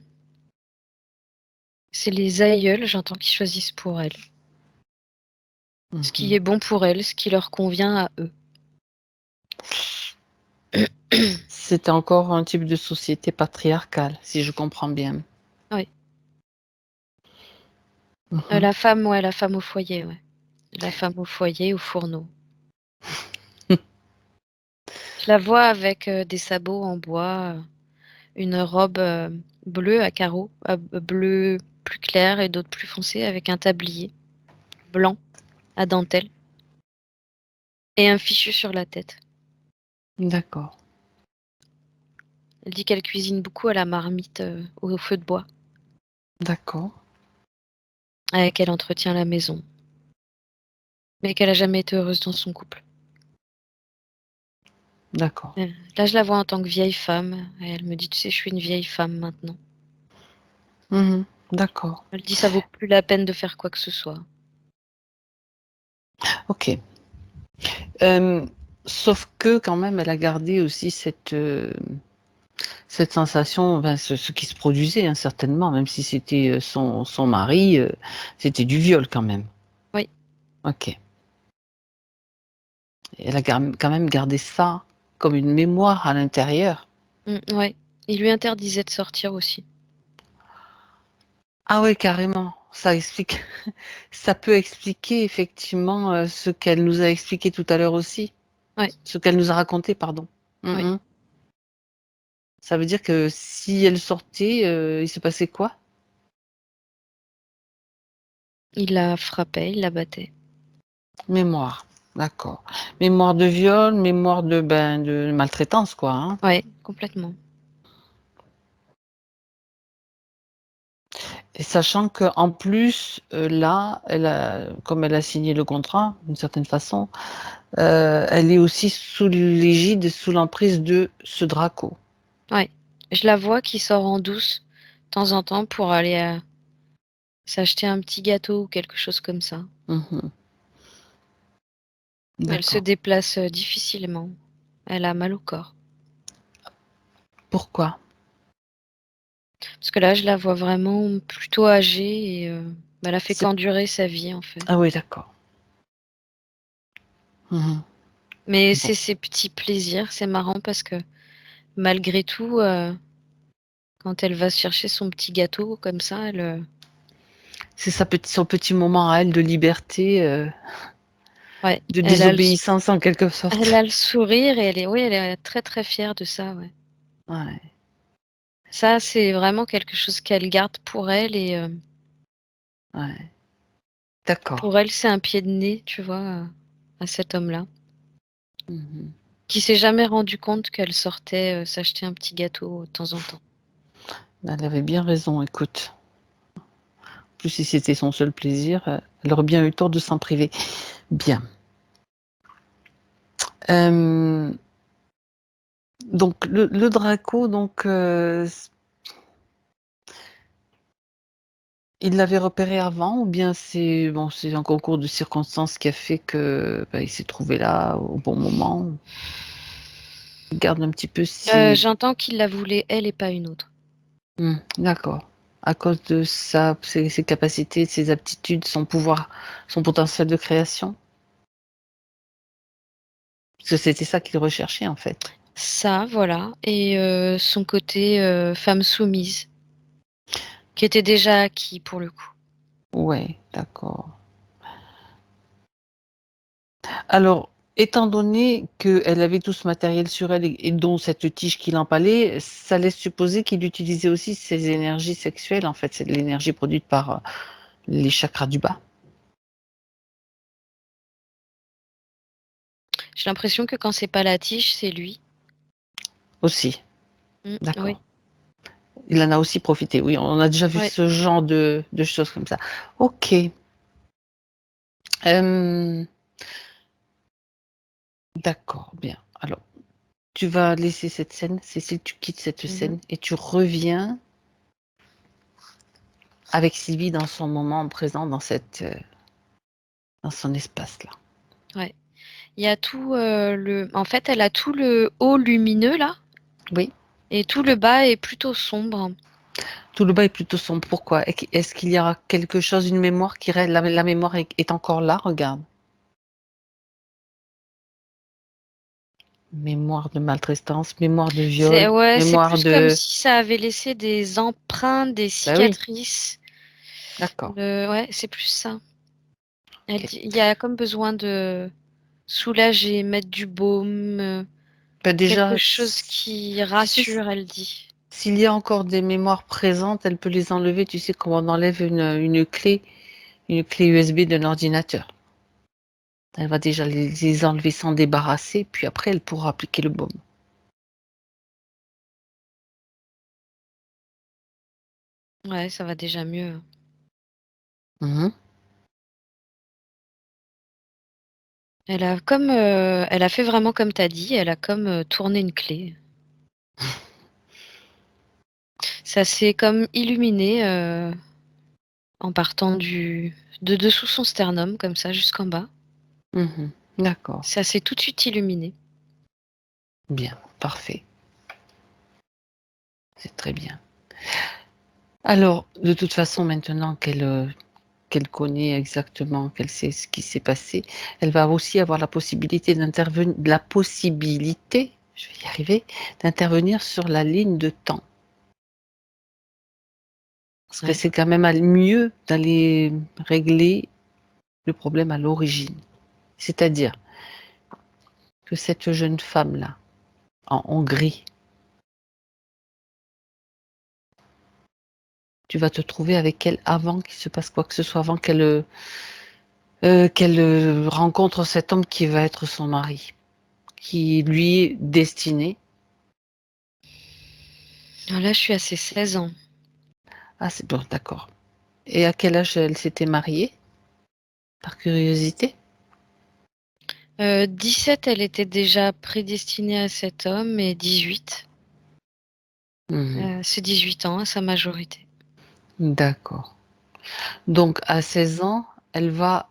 c'est les aïeuls, j'entends, qui choisissent pour elle. Ce qui Mhm. est bon pour elles, ce qui leur convient à eux. C'était encore un type de société patriarcale, si je comprends bien. Oui. Mhm. La femme, ouais, la femme au foyer, ouais. La femme au foyer, au fourneau. Je la vois avec des sabots en bois, une robe bleue à carreaux, bleu plus claires et d'autres plus foncées, avec un tablier blanc à dentelle et un fichu sur la tête. D'accord. Elle dit qu'elle cuisine beaucoup à la marmite au feu de bois, D'accord. qu'elle entretient la maison, mais qu'elle a jamais été heureuse dans son couple. D'accord. Là, je la vois en tant que vieille femme, et elle me dit, tu sais, je suis une vieille femme maintenant. Mhm. D'accord. Elle dit, ça vaut plus la peine de faire quoi que ce soit. Ok. Sauf que quand même, elle a gardé aussi cette sensation, enfin, ce qui se produisait hein, certainement, même si c'était son mari, c'était du viol quand même. Oui. Ok. Elle a quand même gardé ça comme une mémoire à l'intérieur. Ouais. Il lui interdisait de sortir aussi. Ah oui, carrément. Ça explique, ça peut expliquer effectivement ce qu'elle nous a expliqué tout à l'heure aussi. Ouais. Ce qu'elle nous a raconté, pardon. Oui. Mhm. Ça veut dire que si elle sortait, il se passait quoi? Il la frappait, il la battait. Mémoire, d'accord. Mémoire de viol, mémoire de maltraitance, quoi, hein. Ouais, complètement. Et sachant qu'en plus, là, comme elle a signé le contrat, d'une certaine façon, elle est aussi sous l'égide, sous l'emprise de ce Draco. Ouais. Je la vois qui sort en douce de temps en temps pour aller s'acheter un petit gâteau ou quelque chose comme ça. Mhm. Elle se D'accord. déplace difficilement. Elle a mal au corps. Pourquoi? Parce que là, je la vois vraiment plutôt âgée et elle a fait C'est qu'endurer sa vie, en fait. ah oui, d'accord. Mhm. Mais Bon. c'est ses petits plaisirs. C'est marrant parce que malgré tout, quand elle va chercher son petit gâteau comme ça, C'est son petit moment à elle de liberté, ouais, de désobéissance en quelque sorte. elle a le sourire et elle est très très fière de ça, ouais. Ouais, Ça, c'est vraiment quelque chose qu'elle garde pour elle et ouais. D'accord. pour elle, c'est un pied de nez, tu vois, à cet homme-là, Mhm. qui s'est jamais rendu compte qu'elle sortait s'acheter un petit gâteau de temps en temps. Elle avait bien raison, écoute. En plus, si c'était son seul plaisir, elle aurait bien eu tort de s'en priver. Bien. Hem, donc le Draco, donc il l'avait repéré avant ou bien c'est bon, c'est un concours de circonstances qui a fait que, bah, il s'est trouvé là au bon moment? Regarde un petit peu si J'entends qu'il la voulait elle et pas une autre. d'accord. À cause de ses capacités, ses aptitudes, son pouvoir, son potentiel de création? Parce que c'était ça qu'il recherchait, en fait? Ça, voilà et son côté, femme soumise, qui était déjà acquis pour le coup. Ouais, d'accord. Alors, étant donné qu'elle avait tout ce matériel sur elle et dont cette tige qui l'empalait, ça laisse supposer qu'il utilisait aussi ses énergies sexuelles, en fait, c'est de l'énergie produite par, les chakras du bas? J'ai l'impression que quand c'est pas la tige, c'est lui. Aussi, Oui, d'accord. Il en a aussi profité, oui, on a déjà vu ouais. ce genre de choses comme ça. OK. Hem, d'accord, bien. Alors, tu vas laisser cette scène, Cécile, tu quittes cette Mmh. scène et tu reviens avec Sylvie dans son moment présent, dans son espace-là. Ouais. Il y a tout, en fait, elle a tout le haut lumineux là Oui? et tout le bas est plutôt sombre. Tout le bas est plutôt sombre. Pourquoi? Est-ce qu'il y aura quelque chose, une mémoire qui reste la mémoire est encore là, regarde. Mémoire de maltraitance, mémoire de C'est viol, ouais, c'est mémoire plus comme de si ça avait laissé des empreintes, des bah, oui, cicatrices. d'accord, Ouais, c'est plus ça. Elle OK. dit il y a comme besoin de soulager, mettre du baume, Bah, quelque déjà, chose qui tu sais, rassure, elle dit. s'il y a encore des mémoires présentes, elle peut les enlever. Tu sais comment on enlève une clé USB d'un ordinateur. Elle va déjà les enlever, s'en débarrasser, puis après elle pourra appliquer le baume. Ouais, ça va déjà mieux. Mmh. Elle a fait vraiment comme tu as dit, elle a comme, tourné une clé. Ça s'est comme illuminé, en partant de dessous son sternum comme ça jusqu'en bas. Mmh. D'accord, Ça s'est tout de suite illuminé. bien, parfait. C'est très bien. Alors, de toute façon, maintenant qu'elle connaît exactement, qu'elle sait ce qui s'est passé, elle va aussi avoir la possibilité, je vais y arriver, d'intervenir sur la ligne de temps. Parce que Ouais. c'est quand même mieux d'aller régler le problème à l'origine. C'est-à-dire que cette jeune femme-là, en Hongrie, tu vas te trouver avec elle avant qu'il se passe quoi que ce soit, avant qu'elle rencontre cet homme qui va être son mari, qui lui est destiné. Là, je suis à ses 16 ans. Ah, c'est bon, d'accord. Et à quel âge elle s'était mariée? Par curiosité? 17, elle était déjà prédestinée à cet homme et 18, Mmh. c'est 18 ans à sa majorité. D'accord. Donc à 16 ans, elle va,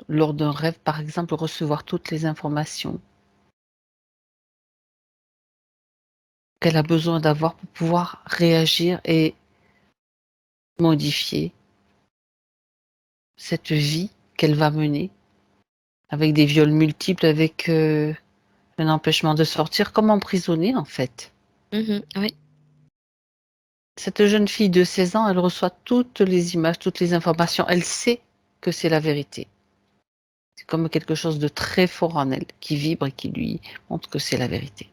lors d'un rêve, par exemple, recevoir toutes les informations qu'elle a besoin d'avoir pour pouvoir réagir et modifier cette vie qu'elle va mener avec des viols multiples, avec, un empêchement de sortir, comme emprisonnée, en fait. Oui. Cette jeune fille de 16 ans, elle reçoit toutes les images, toutes les informations. Elle sait que c'est la vérité. C'est comme quelque chose de très fort en elle, qui vibre et qui lui montre que c'est la vérité.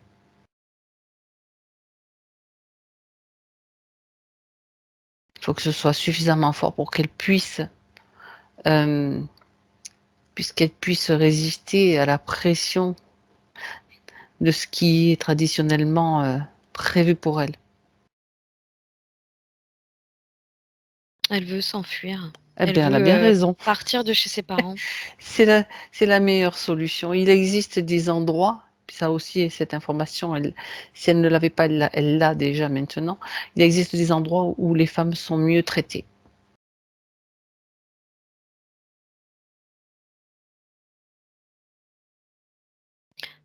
Il faut que ce soit suffisamment fort pour qu'elle puisse, hem, puisqu'elle puisse résister à la pression de ce qui est traditionnellement, prévu pour elle. Elle veut s'enfuir. Eh Elle bien, elle a veut, bien raison. partir de chez ses parents. C'est la meilleure solution. Il existe des endroits, puis ça aussi, cette information, si elle ne l'avait pas, elle l'a déjà maintenant. Il existe des endroits où les femmes sont mieux traitées.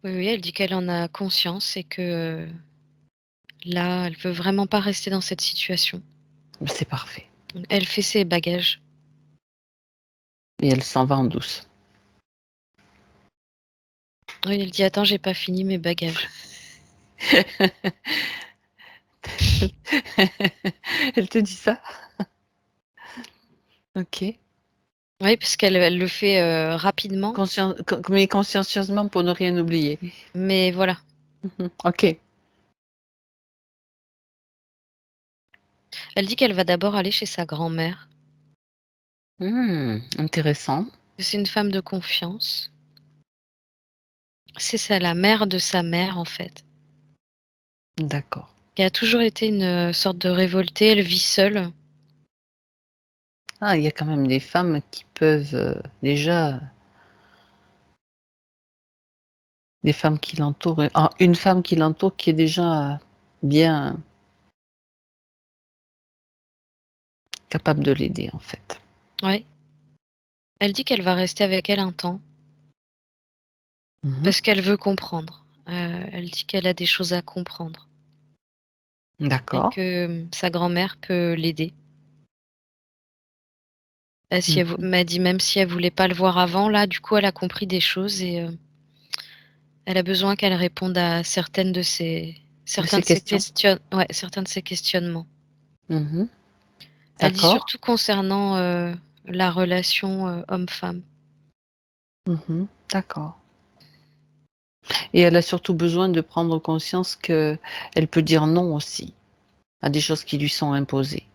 Oui, oui, elle dit qu'elle en a conscience et que, là, elle veut vraiment pas rester dans cette situation. C'est parfait Donc elle fait ses bagages. et elle s'en va en douce. Oui, elle dit: «Attends, j'ai pas fini mes bagages». Elle te dit ça? OK. Oui, parce qu'elle le fait, rapidement, Mais consciencieusement pour ne rien oublier. mais voilà. Mmh. OK. Elle dit qu'elle va d'abord aller chez sa grand-mère. Intéressant. C'est une femme de confiance. C'est ça, la mère de sa mère, en fait. D'accord. Qui a toujours été une, sorte de révoltée, elle vit seule. Ah, il y a quand même des femmes qui peuvent, déjà des femmes qui l'entourent et une femme qui l'entoure qui est déjà bien capable de l'aider, en fait. Ouais. Elle dit qu'elle va rester avec elle un temps, Mmh. parce qu'elle veut comprendre. Elle dit qu'elle a des choses à comprendre et D'accord. que, sa grand-mère peut l'aider. Si elle vou Mmh. m'a dit même si elle voulait pas le voir avant, là, du coup, elle a compris des choses et elle a besoin qu'elle réponde à De ces questions? certains de ses questionnements. Mmh. Elle dit D'accord. surtout concernant, la relation, homme-femme. Mmh. D'accord. Et elle a surtout besoin de prendre conscience qu'elle peut dire non aussi à des choses qui lui sont imposées.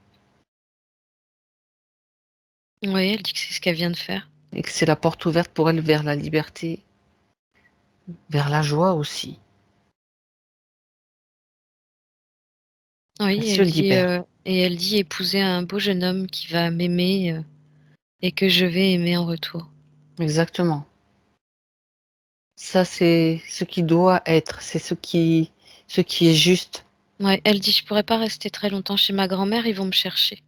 Oui, elle dit que c'est ce qu'elle vient de faire. Et que c'est la porte ouverte pour elle vers la liberté, vers la joie aussi. Oui, Elle se libère. et elle dit épouser un beau jeune homme qui va m'aimer et que je vais aimer en retour. Exactement. Ça, c'est ce qui doit être, c'est ce qui est juste. Ouais, elle dit je pourrais pas rester très longtemps chez ma grand-mère, ils vont me chercher.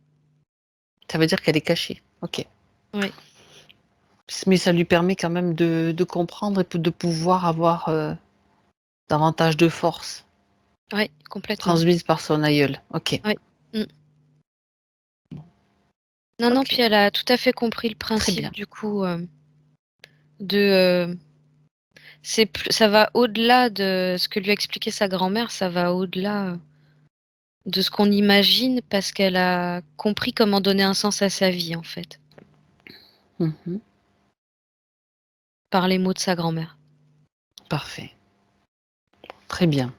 Ça veut dire qu'elle est cachée. Ok. Oui, Mais ça lui permet quand même de comprendre et de pouvoir avoir davantage de force ouais, complètement. transmise par son aïeul. Ok. Ouais. Mm. Non, non, Ok. puis elle a tout à fait compris le Très principe bien. du coup de ça va au-delà de ce que lui a expliqué sa grand-mère, ça va au-delà de ce qu'on imagine parce qu'elle a compris comment donner un sens à sa vie en fait, Mhm. par les mots de sa grand-mère. Parfait. Très bien.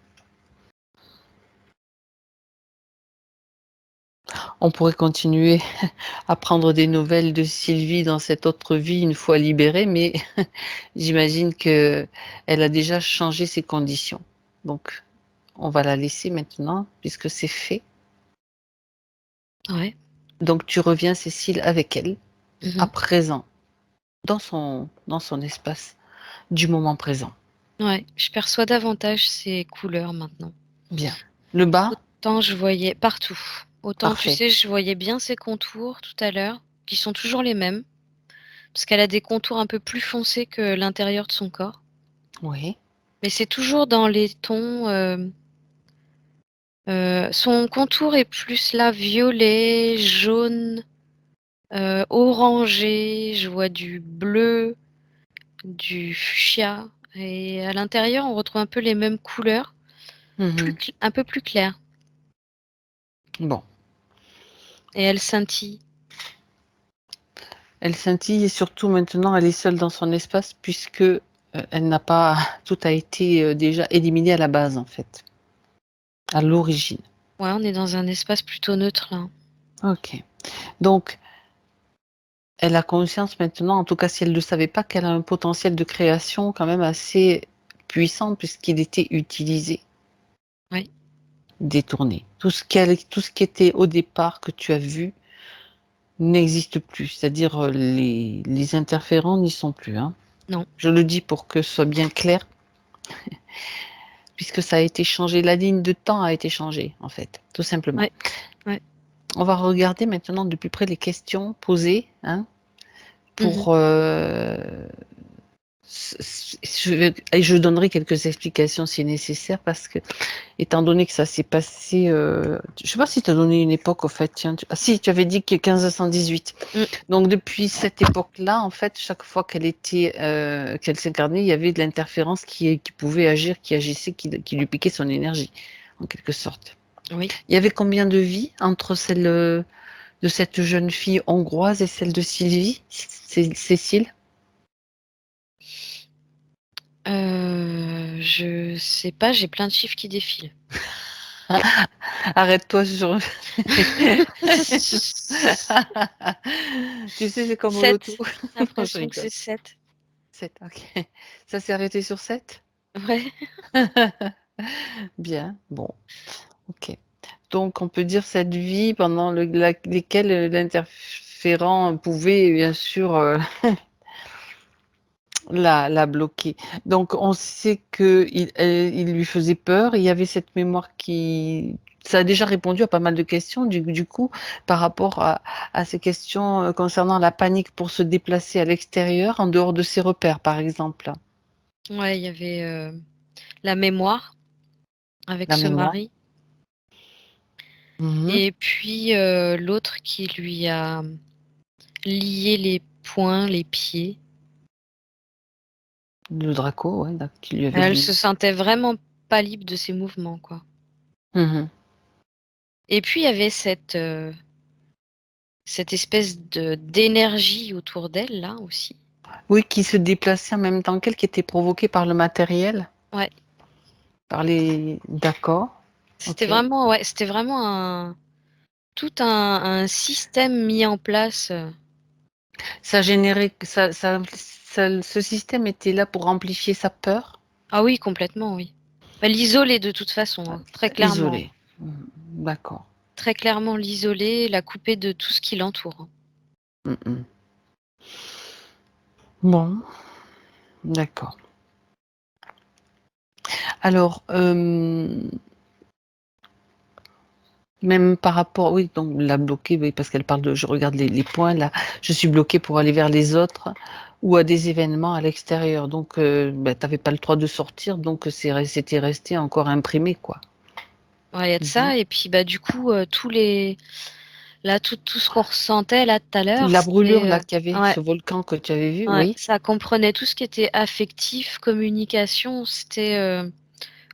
On pourrait continuer à prendre des nouvelles de Sylvie dans cette autre vie une fois libérée, mais j'imagine que elle a déjà changé ses conditions. Donc, on va la laisser maintenant puisque c'est fait. Ouais. Donc, tu reviens, Cécile, avec elle, à Mhm. présent, dans son espace du moment présent. Ouais, je perçois davantage ces couleurs maintenant. Bien. Le bas, Autant je voyais partout. Autant, tu parfait. sais, je voyais bien ses contours tout à l'heure, qui sont toujours les mêmes, parce qu'elle a des contours un peu plus foncés que l'intérieur de son corps. Oui. Mais c'est toujours dans les tons. Son contour est plus là violet, jaune, orangé. Je vois du bleu, du fuchsia. Et à l'intérieur, on retrouve un peu les mêmes couleurs, Mhm. un peu plus claires. Bon. Et elle scintille. Elle scintille et surtout maintenant, elle est seule dans son espace puisque elle n'a pas, tout a été déjà éliminé à la base en fait, à l'origine. Ouais, on est dans un espace plutôt neutre là. Ok. Donc, elle a conscience maintenant, en tout cas si elle ne le savait pas, qu'elle a un potentiel de création quand même assez puissant puisqu'il était utilisé, Oui, détourné. Tout ce qui était au départ que tu as vu n'existe plus, c'est-à-dire les interférents n'y sont plus. Hein. non. Je le dis pour que ce soit bien clair, puisque ça a été changé, la ligne de temps a été changée, en fait, tout simplement. Ouais, ouais. On va regarder maintenant de plus près les questions posées, hein, Mhm. pour et je donnerai quelques explications si nécessaire, parce que, étant donné que ça s'est passé, je ne sais pas si tu as donné une époque, au fait, tiens, ah si, tu avais dit que 1518. Mm. Donc depuis cette époque-là, en fait, chaque fois qu'elle s'incarnait, il y avait de l'interférence qui pouvait agir, qui agissait, qui lui piquait son énergie, en quelque sorte. Oui. Il y avait combien de vies entre celle de cette jeune fille hongroise et celle de Sylvie, Cécile? Je sais pas, j'ai plein de chiffres qui défilent. Arrête-toi sur... Tu sais, c'est comme au loto. 7. J'ai Non, je l'impression que rigole. c'est 7. 7, ok. Ça s'est arrêté sur 7? Ouais. Bien, bon, ok. Donc, on peut dire cette vie pendant lesquelles l'interférent pouvait, bien sûr, la bloquer. Donc, on sait il lui faisait peur. Il y avait cette mémoire qui... Ça a déjà répondu à pas mal de questions, du coup, par rapport à ces questions concernant la panique pour se déplacer à l'extérieur, en dehors de ses repères, par exemple. Ouais, il y avait la mémoire avec La ce mémoire. mari. Mhm. Et puis l'autre qui lui a lié les poings, les pieds. Le Draco, ouais, qui lui avait Elle se lié. sentait vraiment pas libre de ses mouvements, quoi. Mhm. Et puis il y avait cette espèce de d'énergie autour d'elle, là aussi. Oui, qui se déplaçait en même temps qu'elle, qui était provoquée par le matériel. Ouais. D'accord. C'était Ok. vraiment, ouais, c'était vraiment tout un système mis en place. Ça générait, ce système était là pour amplifier sa peur, Ah oui, complètement, oui. Bah, l'isoler de toute façon, très clairement. isolée. D'accord. Très clairement l'isoler, la couper de tout ce qui l'entoure, hein. Mhm. Bon, d'accord. Alors, même par rapport, oui, donc la bloquer, oui, parce qu'elle parle de, je regarde les points là, je suis bloquée pour aller vers les autres ou à des événements à l'extérieur. Donc, bah, tu n'avais pas le droit de sortir, donc c'était resté encore imprimé, quoi. Ouais, il y a de Mhm. ça et puis, bah, du coup, tout ce qu'on ressentait là tout à l'heure, La brûlure c'était, là qu'il y avait, ouais, ce volcan que tu avais vu, ouais, oui. ça comprenait tout ce qui était affectif, communication, c'était,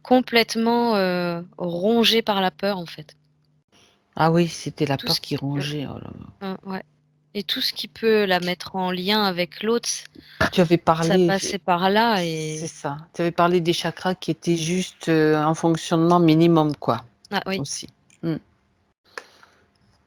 complètement, rongé par la peur, en fait. Ah oui, c'était la Tout ce peur qui qui peut rongeait. Oh là ouais et tout ce qui peut la mettre en lien avec l'autre, là. Tu avais ça parlé, passait par là c'est et ça. Tu avais parlé des chakras qui étaient juste en fonctionnement minimum, quoi, ah oui. aussi. Mm.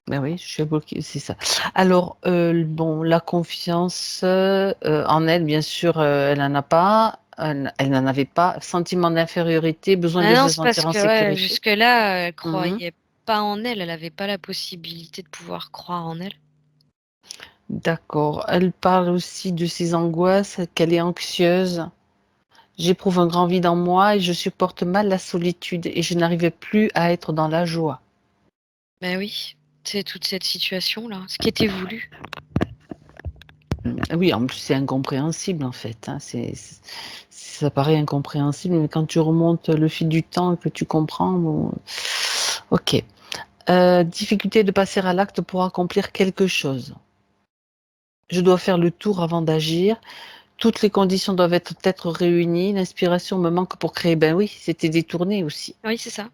Ben oui, je suis bloquée, c'est ça. Alors, bon, la confiance en elle, bien sûr, elle n'en a pas. Elle n'en avait pas. Sentiment d'infériorité, besoin Ah de non, se c'est parce sentir en que, ouais, sécurité. jusque-là, elle Mhm. croyait pas en elle, elle avait pas la possibilité de pouvoir croire en elle. D'accord. Elle parle aussi de ses angoisses, qu'elle est anxieuse. J'éprouve un grand vide en moi et je supporte mal la solitude et je n'arrivais plus à être dans la joie. Ben oui, c'est toute cette situation-là, ce qui était voulu. Oui, en plus, c'est incompréhensible en fait, hein. Ça paraît incompréhensible, mais quand tu remontes le fil du temps et que tu comprends, bon, ok. Difficulté de passer à l'acte pour accomplir quelque chose. Je dois faire le tour avant d'agir. Toutes les conditions doivent être réunies. L'inspiration me manque pour créer. Ben oui, c'était détourné aussi. Oui, c'est ça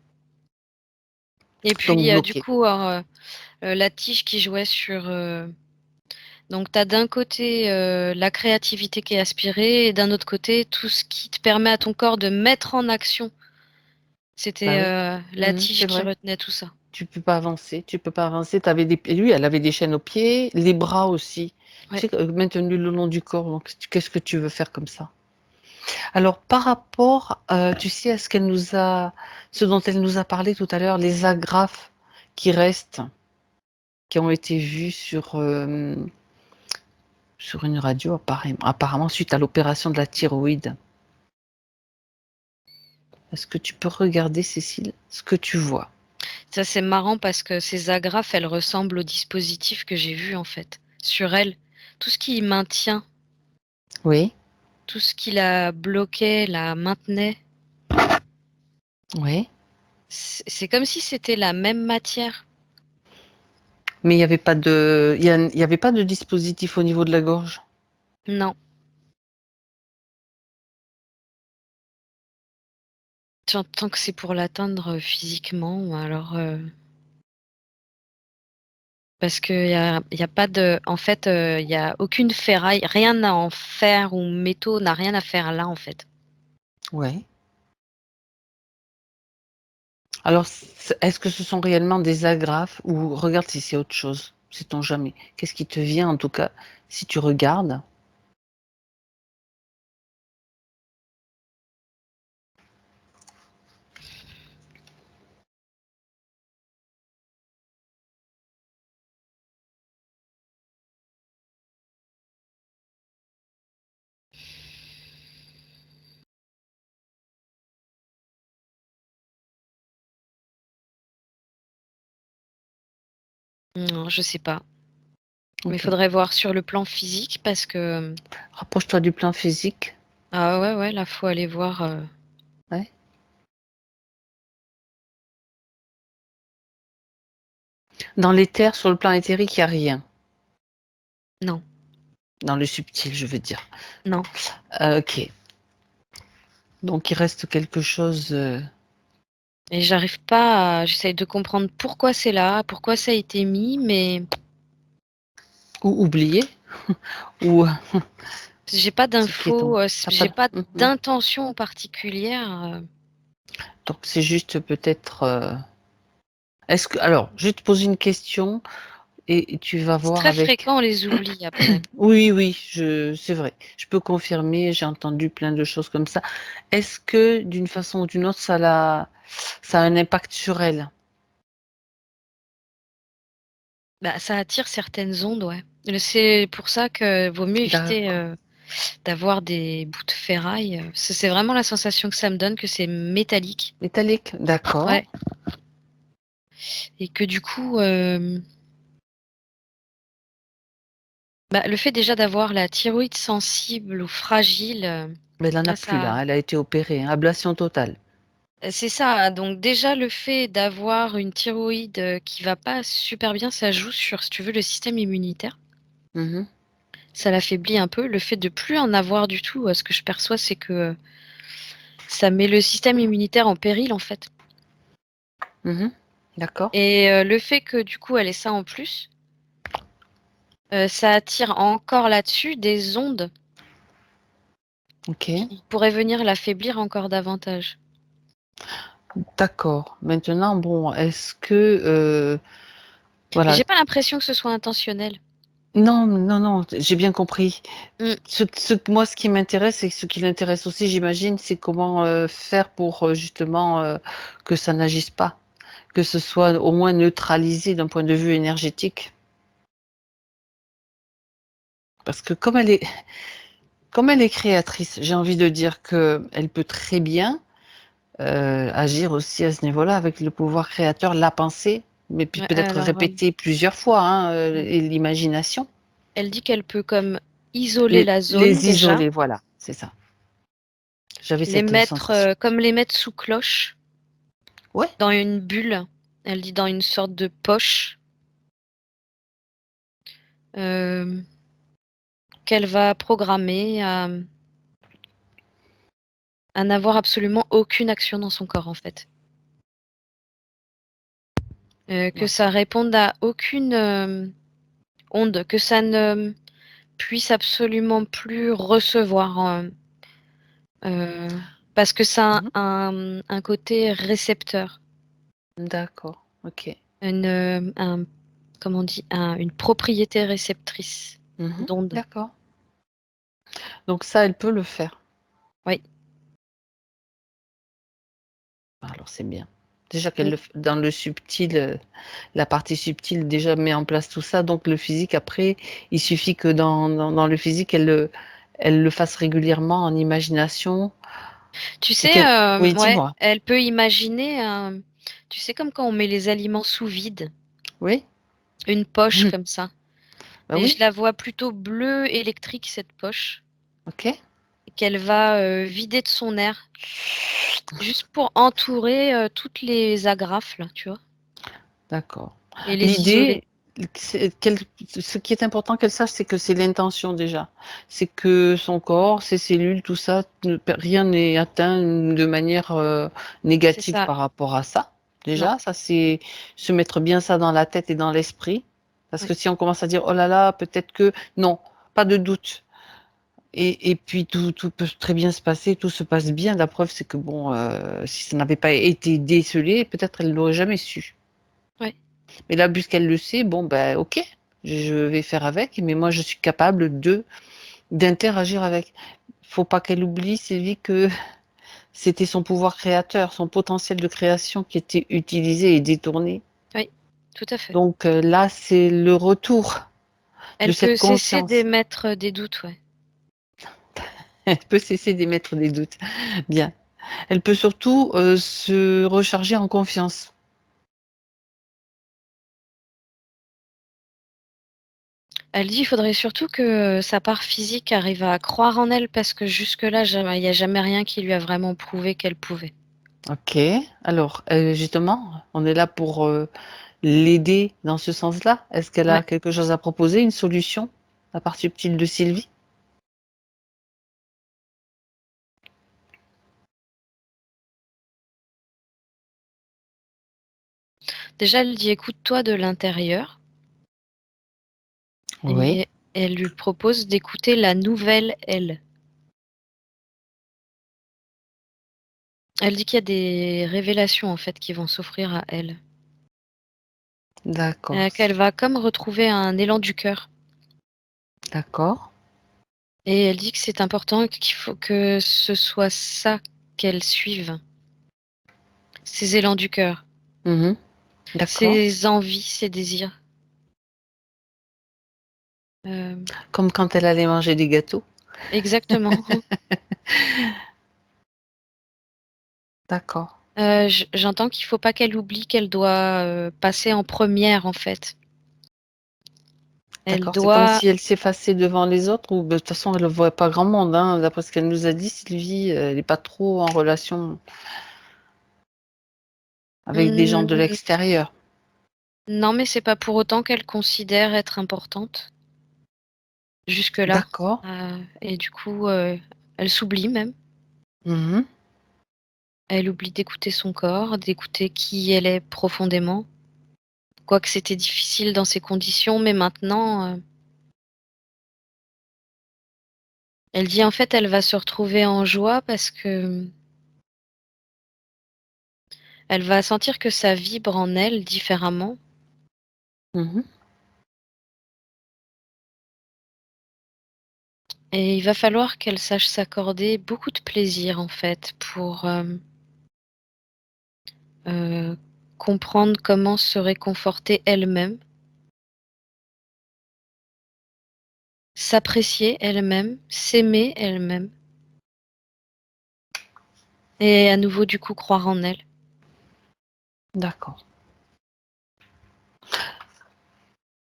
et Donc puis, du bloqué. coup, la tige qui jouait sur, donc tu as d'un côté, la créativité qui est aspirée et d'un autre côté, tout ce qui te permet à ton corps de mettre en action. Bah C'était, oui. la tige C'est qui vrai. retenait tout ça. Tu peux pas avancer, tu peux pas avancer. T'avais des Lui, elle avait des chaînes aux pieds, les bras aussi. Tu Ouais. sais, maintenu le long du corps. Donc, qu'est-ce que tu veux faire comme ça? Alors, par rapport, tu sais, à ce dont elle nous a parlé tout à l'heure, les agrafes qui restent, qui ont été vues sur une radio, apparemment suite à l'opération de la thyroïde. Est-ce que tu peux regarder, Cécile, ce que tu vois? Ça, c'est marrant parce que ces agrafes, elles ressemblent au dispositif que j'ai vu, en fait, sur elle. Tout ce qui maintient, Oui, tout ce qui la bloquait, la maintenait, oui. c'est comme si c'était la même matière. Mais il n'y avait pas il y avait pas de dispositif au niveau de la gorge? Non, tant que c'est pour l'atteindre, physiquement, alors, parce qu'il y a pas de en fait, il y a aucune ferraille, rien à en fer ou métaux n'a rien à faire là, en fait. Ouais. Alors, est-ce que ce sont réellement des agrafes ou regarde si c'est autre chose? Sait-on jamais? Qu'est-ce qui te vient en tout cas si tu regardes? Non, je sais pas, mais il OK. faudrait voir sur le plan physique parce que, Rapproche-toi du plan physique. ah ouais, ouais, là, faut aller voir, Ouais. Dans l'éther, sur le plan éthérique, il y a rien. non, Dans le subtil, je veux dire. non. OK. Donc il reste quelque chose, Et j'arrive pas à j'essaye de comprendre pourquoi c'est là, pourquoi ça a été mis, mais ou oublié ou J'ai pas C'est inquiétant. d'infos, T'as j'ai pas Mhm. d'intention particulière. Donc c'est juste peut-être. Est-ce que alors, je vais te poser une question et tu vas C'est voir très avec. fréquent, on les oublie après. Oui, oui, c'est vrai. Je peux confirmer. J'ai entendu plein de choses comme ça. Est-ce que d'une façon ou d'une autre, ça a un impact sur elle? Bah, ça attire certaines ondes, ouais. C'est pour ça que vaut mieux éviter D'accord. d'avoir des bouts de ferraille. C'est vraiment la sensation que ça me donne, que c'est métallique. Métallique, d'accord. Ouais. Et que du coup, le fait déjà d'avoir la thyroïde sensible ou fragile, Mais elle en a là, plus ça, là. Elle a été opérée, hein, ablation totale. c'est ça. Donc déjà, le fait d'avoir une thyroïde qui va pas super bien, ça joue sur, si tu veux, le système immunitaire. Mhm, Ça l'affaiblit un peu. Le fait de plus en avoir du tout, ce que je perçois, c'est que ça met le système immunitaire en péril, en fait. mhm. D'accord. Et le fait que du coup, elle ait ça en plus, ça attire encore là-dessus des ondes Ok. qui pourraient venir l'affaiblir encore davantage. D'accord. Maintenant, bon, est-ce que Mais voilà. j'ai pas l'impression que ce soit intentionnel. Non, non, non, j'ai bien compris. Mm. Moi, ce qui m'intéresse et ce qui l'intéresse aussi, j'imagine, c'est comment faire pour justement que ça n'agisse pas, que ce soit au moins neutralisé d'un point de vue énergétique. Parce que comme elle est créatrice, j'ai envie de dire que elle peut très bien agir aussi à ce niveau-là avec le pouvoir créateur, la pensée, mais puis Ouais, peut-être alors, répéter plusieurs fois hein, mm. et l'imagination. Elle dit qu'elle peut comme isoler la zone Les déjà, isoler, voilà, c'est ça. J'avais les cette mettre sensation. comme les mettre sous cloche, Ouais, dans une bulle. Elle dit dans une sorte de poche euh, qu'elle va programmer à n'avoir absolument aucune action dans son corps en fait. Que ouais. ça réponde à aucune onde, que ça ne puisse absolument plus recevoir. Euh, parce que ça a Mhm. un côté récepteur, D'accord, ok. comment on dit, une propriété réceptrice Mhm. d'onde. D'accord. Donc ça, elle peut le faire. Oui. Alors c'est bien. Déjà qu'elle Mm. dans le subtil, la partie subtile déjà met en place tout ça. Donc le physique, après, il suffit que dans le physique, elle le fasse régulièrement en imagination. Tu Et sais, qu'elle... Oui, ouais, dis-moi. elle peut imaginer, tu sais, comme quand on met les aliments sous vide, Oui? une poche comme ça. Bah Mais je oui, la vois plutôt bleue électrique, cette poche, ok. et qu'elle va vider de son air, juste pour entourer toutes les agrafes, là, tu vois, D'accord. et les isoler. L'idée, ce qui est important qu'elle sache, c'est que c'est l'intention déjà. C'est que son corps, ses cellules, tout ça, rien n'est atteint de manière C'est négative ça. par rapport à ça. Non. Déjà, ça c'est se mettre bien ça dans la tête et dans l'esprit. Parce Oui. que si on commence à dire, oh là là, peut-être que non, pas de doute. Et puis tout peut très bien se passer, tout se passe bien. La preuve, c'est que bon, si ça n'avait pas été décelé, peut-être elle ne l'aurait jamais su. Oui. Mais là, puisqu'elle le sait, bon, ben, ok, je vais faire avec, mais moi, je suis capable d'interagir avec. Faut pas qu'elle oublie, Sylvie, que c'était son pouvoir créateur, son potentiel de création qui était utilisé et détourné. Oui. Tout à fait. Donc là, c'est le retour de Elle cette peut cesser conscience. d'émettre des doutes, ouais. Elle peut cesser d'émettre des doutes. Bien. Elle peut surtout se recharger en confiance. Elle dit il faudrait surtout que sa part physique arrive à croire en elle parce que jusque-là, il n'y a jamais rien qui lui a vraiment prouvé qu'elle pouvait. Ok. Alors, justement, on est là pour l'aider dans ce sens-là. Est-ce qu'elle Ouais. a quelque chose à proposer, une solution, la part subtile de Sylvie? Déjà, elle dit écoute-toi de l'intérieur Oui. et Elle lui propose d'écouter la nouvelle elle. Elle dit qu'il y a des révélations en fait qui vont s'offrir à elle. D'accord. Qu'elle va comme retrouver un élan du cœur. D'accord. Et elle dit que c'est important qu'il faut que ce soit ça qu'elle suive. Ses élans du cœur, Mhm. D'accord. ses envies, ses désirs. Comme quand elle allait manger des gâteaux. Exactement. D'accord. J'entends qu'il faut pas qu'elle oublie qu'elle doit passer en première en fait. Elle D'accord. C'est comme doit. si elle s'effaçait devant les autres ou de toute façon elle ne voit pas grand monde, hein, d'après ce qu'elle nous a dit, Sylvie, elle n'est pas trop en relation avec des gens de Hmm, l'extérieur. non, mais c'est pas pour autant qu'elle considère être importante jusque-là. D'accord. Et du coup, elle s'oublie même. Mhm. Elle oublie d'écouter son corps, d'écouter qui elle est profondément. Quoique c'était difficile dans ces conditions, mais maintenant, elle dit en fait, elle va se retrouver en joie parce que elle va sentir que ça vibre en elle différemment. Mhm. Et il va falloir qu'elle sache s'accorder beaucoup de plaisir en fait pour comprendre comment se réconforter elle-même, s'apprécier elle-même, s'aimer elle-même et à nouveau du coup croire en elle. D'accord.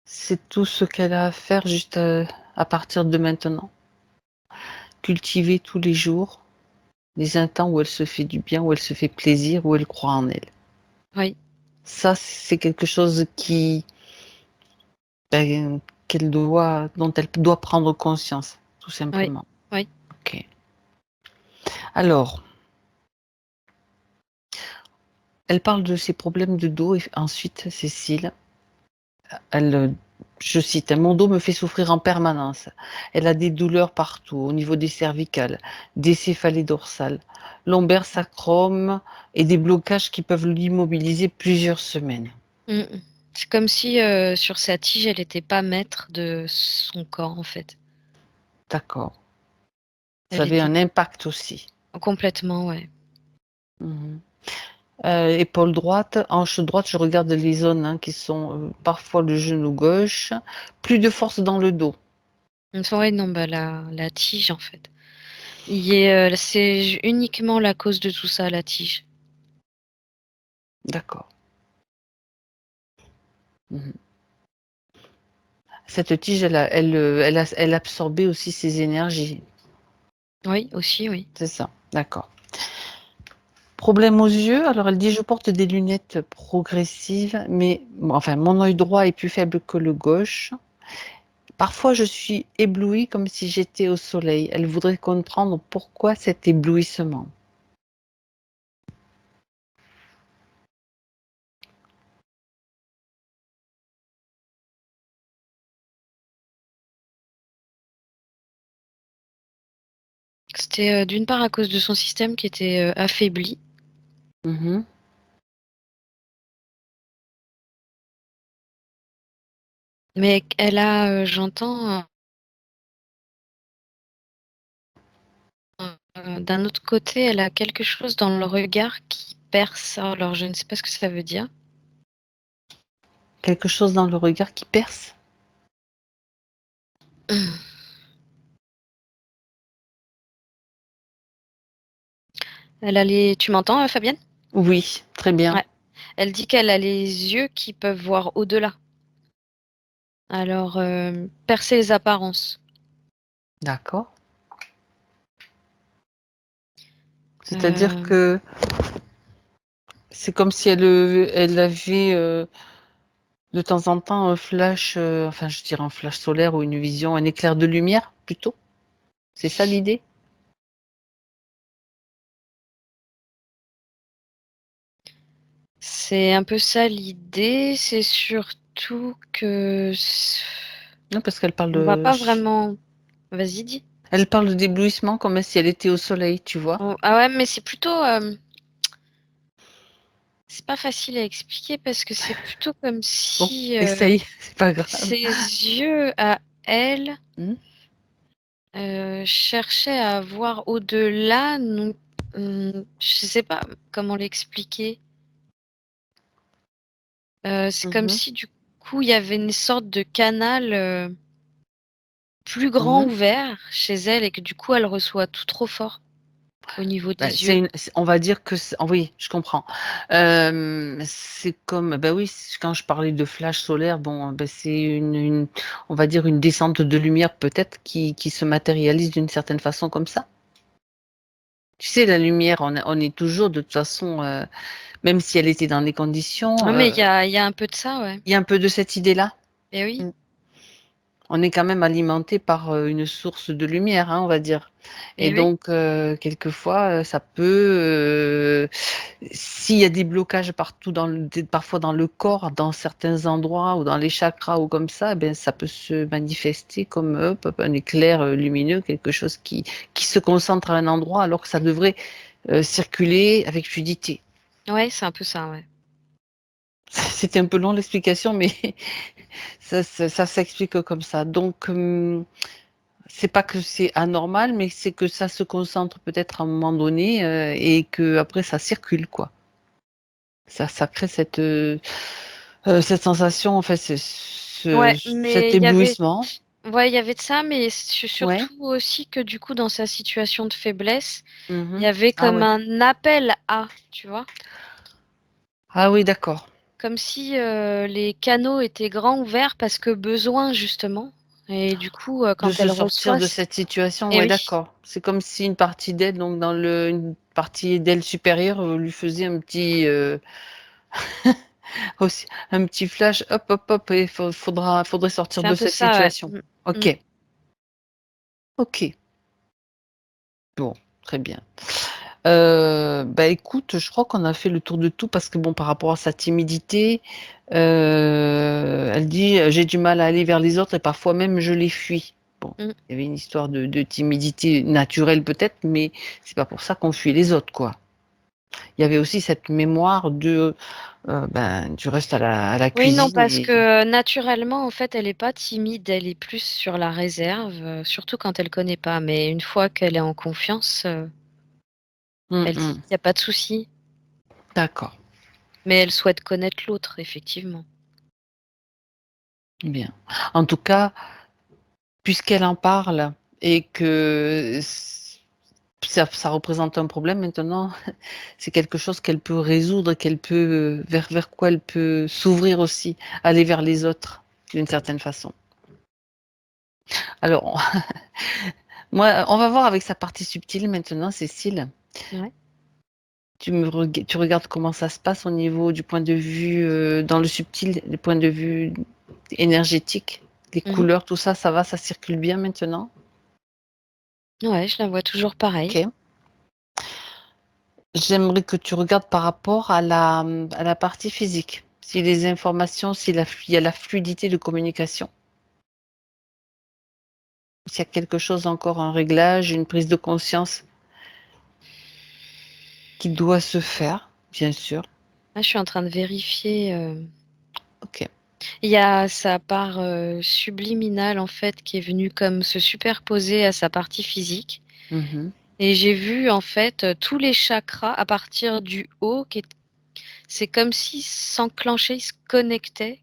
C'est tout ce qu'elle a à faire juste à partir de maintenant. Cultiver tous les jours les instants où elle se fait du bien, où elle se fait plaisir, où elle croit en elle. Oui, Ça, c'est quelque chose dont elle doit prendre conscience, tout oui, simplement. oui. Ok. Alors, elle parle de ses problèmes de dos et ensuite, Cécile, elle, je cite, mon dos me fait souffrir en permanence. Elle a des douleurs partout, au niveau des cervicales, des céphalées dorsales, lombaires, sacrum et des blocages qui peuvent l'immobiliser plusieurs semaines. Mm, mm. C'est comme si sur sa tige, elle n'était pas maître de son corps en fait. D'accord. Ça Elle avait était un impact aussi. complètement, ouais. Mhm. Épaule droite, hanche droite, je regarde les zones qui sont parfois le genou gauche. Plus de force dans le dos. Ouais, non, bah la tige en fait. C'est uniquement la cause de tout ça, la tige. D'accord. Mhm. Cette tige, elle absorbait aussi ses énergies. Oui, aussi, oui. C'est ça. D'accord. Problème aux yeux. Alors elle dit, je porte des lunettes progressives, mais bon, enfin mon œil droit est plus faible que le gauche. Parfois, je suis éblouie comme si j'étais au soleil. Elle voudrait comprendre pourquoi cet éblouissement. C'était d'une part à cause de son système qui était affaibli. Mhm. Mais elle a, j'entends, d'un autre côté, elle a quelque chose dans le regard qui perce. Alors, je ne sais pas ce que ça veut dire. Quelque chose dans le regard qui perce. Tu m'entends, Fabienne? Oui, très bien. Ouais. Elle dit qu'elle a les yeux qui peuvent voir au-delà. Alors, percer les apparences. D'accord. C'est-à-dire Euh, que c'est comme si elle avait de temps en temps un flash, enfin je dirais un flash solaire ou une vision, un éclair de lumière plutôt. C'est ça l'idée? c'est un peu ça l'idée. C'est surtout que Non, parce qu'elle parle On voit de... pas vraiment. Vas-y, dis. Elle parle d'éblouissement comme si elle était au soleil, tu vois. Oh, ah ouais, mais c'est plutôt. C'est pas facile à expliquer parce que c'est plutôt comme Bon, si essaye, c'est pas grave. ses yeux à elle Hmm. cherchaient à voir au-delà. Non, je sais pas comment l'expliquer. C'est comme Mhm. si du coup il y avait une sorte de canal plus grand Mhm. ouvert chez elle et que du coup elle reçoit tout trop fort au niveau Bah, des yeux. on va dire que oui, je comprends. C'est comme, bah oui, quand je parlais de flash solaire, bon, bah, c'est on va dire une descente de lumière peut-être qui se matérialise d'une certaine façon comme ça. Tu sais, la lumière, on est toujours de toute façon, même si elle était dans des conditions, Ah, mais il y a un peu de ça, ouais. il y a un peu de cette idée-là. Et oui, Mm. On est quand même alimenté par une source de lumière, hein, on va dire. Et et oui. donc, quelquefois, ça peut, s'il y a des blocages partout parfois dans le corps, dans certains endroits ou dans les chakras ou comme ça, eh ben, ça peut se manifester comme hop, un éclair lumineux, quelque chose qui se concentre à un endroit alors que ça devrait circuler avec fluidité. Ouais, c'est un peu ça, ouais. C'était un peu long l'explication, mais ça s'explique comme ça. Donc, c'est pas que c'est anormal, mais c'est que ça se concentre peut-être à un moment donné et que après ça circule, quoi. Ça crée cette sensation, en fait, Ouais, cet mais éblouissement. ouais, il y avait de ça, mais Ouais. surtout aussi que du coup, dans sa situation de faiblesse, il y Mhm. avait Ah comme ouais. un appel à, tu vois, Ah oui, d'accord. comme si les canaux étaient grands ouverts parce que besoin, justement. Et du coup, De quand se elle resortir reçoit, de cette situation, eh ouais, oui, d'accord. C'est comme si une partie d'elle, donc une partie d'elle supérieure, lui faisait aussi, un petit flash, hop, hop, hop, et faudrait sortir c'est de un peu cette ça, ouais. situation. Mm. Ok, ok. Bon, très bien. Bah écoute, je crois qu'on a fait le tour de tout parce que bon, par rapport à sa timidité, elle dit j'ai du mal à aller vers les autres et parfois même je les fuis. Bon, Mm. il y avait une histoire de timidité naturelle peut-être, mais c'est pas pour ça qu'on fuit les autres, quoi. Il y avait aussi cette mémoire ben, tu restes à la Oui, non, cuisine parce et que naturellement, en fait, elle est pas timide, elle est plus sur la réserve, surtout quand elle connaît pas. Mais une fois qu'elle est en confiance, Hum, elle dit hum. qu'il n'y a pas de souci. D'accord, Mais elle souhaite connaître l'autre, effectivement. bien. En tout cas, puisqu'elle en parle et que ça représente un problème maintenant, c'est quelque chose qu'elle peut résoudre, vers quoi elle peut s'ouvrir aussi, aller vers les autres d'une certaine façon. Alors, moi, on va voir avec sa partie subtile maintenant, Cécile. Ouais. Tu regardes comment ça se passe au niveau du point de vue dans le subtil, du point de vue énergétique, les Mhm. couleurs, tout ça, ça va, ça circule bien maintenant? Ouais, je la vois toujours pareil. Ok. J'aimerais que tu regardes par rapport à la partie physique. Si les informations, il y a la fluidité de communication. S'il y a quelque chose encore, un réglage, une prise de conscience qui doit se faire, bien sûr. Là, je suis en train de vérifier. Ok. Il y a sa part subliminale, en fait, qui est venue comme se superposer à sa partie physique. Mhm. Et j'ai vu, en fait, tous les chakras à partir du haut. C'est comme s'ils s'enclenchaient, ils se connectaient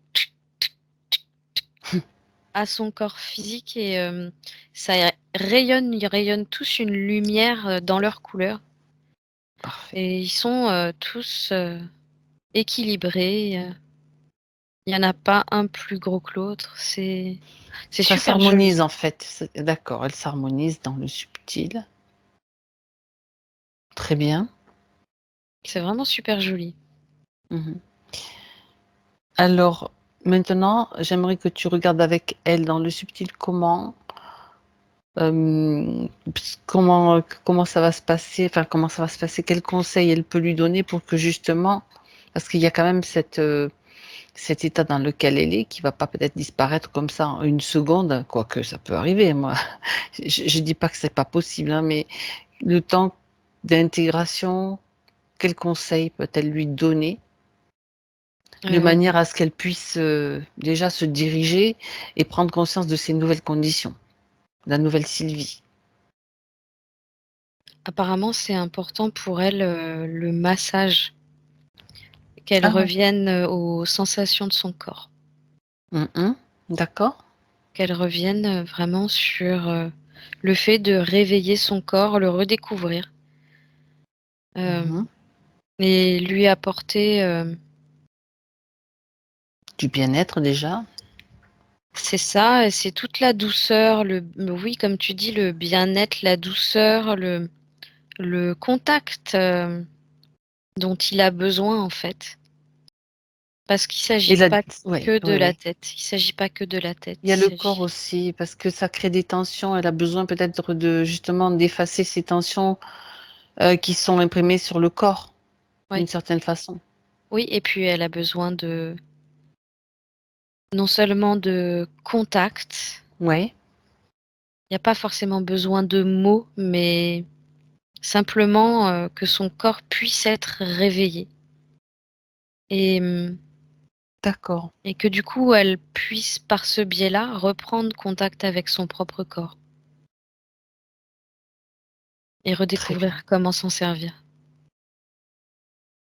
à son corps physique et ça rayonne, ils rayonnent tous une lumière dans leur couleur. Parfait. Et ils sont tous équilibrés. Il n'y en a pas un plus gros que l'autre. C'est Ça super joli. s'harmonise en fait. D'accord, elle s'harmonise dans le subtil. Très bien. C'est vraiment super joli. Mhm. Alors, maintenant, j'aimerais que tu regardes avec elle dans le subtil euh, comment ça va se passer, enfin, quels conseils elle peut lui donner pour que justement, parce qu'il y a quand même cet état dans lequel elle est, qui va pas peut-être disparaître comme ça en une seconde, quoique ça peut arriver, moi. Je dis pas que c'est pas possible, hein, mais le temps d'intégration, quel conseil peut-elle lui donner de manière à ce qu'elle puisse déjà se diriger et prendre conscience de ces nouvelles conditions, la nouvelle Sylvie. Apparemment, c'est important pour elle, le massage, qu'elle Ah ouais. revienne, aux sensations de son corps, D'accord. qu'elle revienne, vraiment sur, le fait de réveiller son corps, le redécouvrir, Mhm. et lui apporter, Du bien-être déjà. c'est ça, et c'est toute la douceur, oui, comme tu dis, le bien-être, la douceur, le contact, dont il a besoin, en fait. Parce qu'il Et s'agit la pas ouais, que de ouais, la ouais. tête. Il s'agit pas que de la tête. Il y a le corps aussi, parce que ça crée des tensions. Elle a besoin peut-être de justement d'effacer ces tensions qui sont imprimées sur le corps, Ouais. d'une certaine façon. Oui, et puis elle a besoin non seulement de contact, Ouais, il y a pas forcément besoin de mots, mais simplement, que son corps puisse être réveillé et d'accord, et que du coup, elle puisse par ce biais-là reprendre contact avec son propre corps et très bien. redécouvrir comment s'en servir.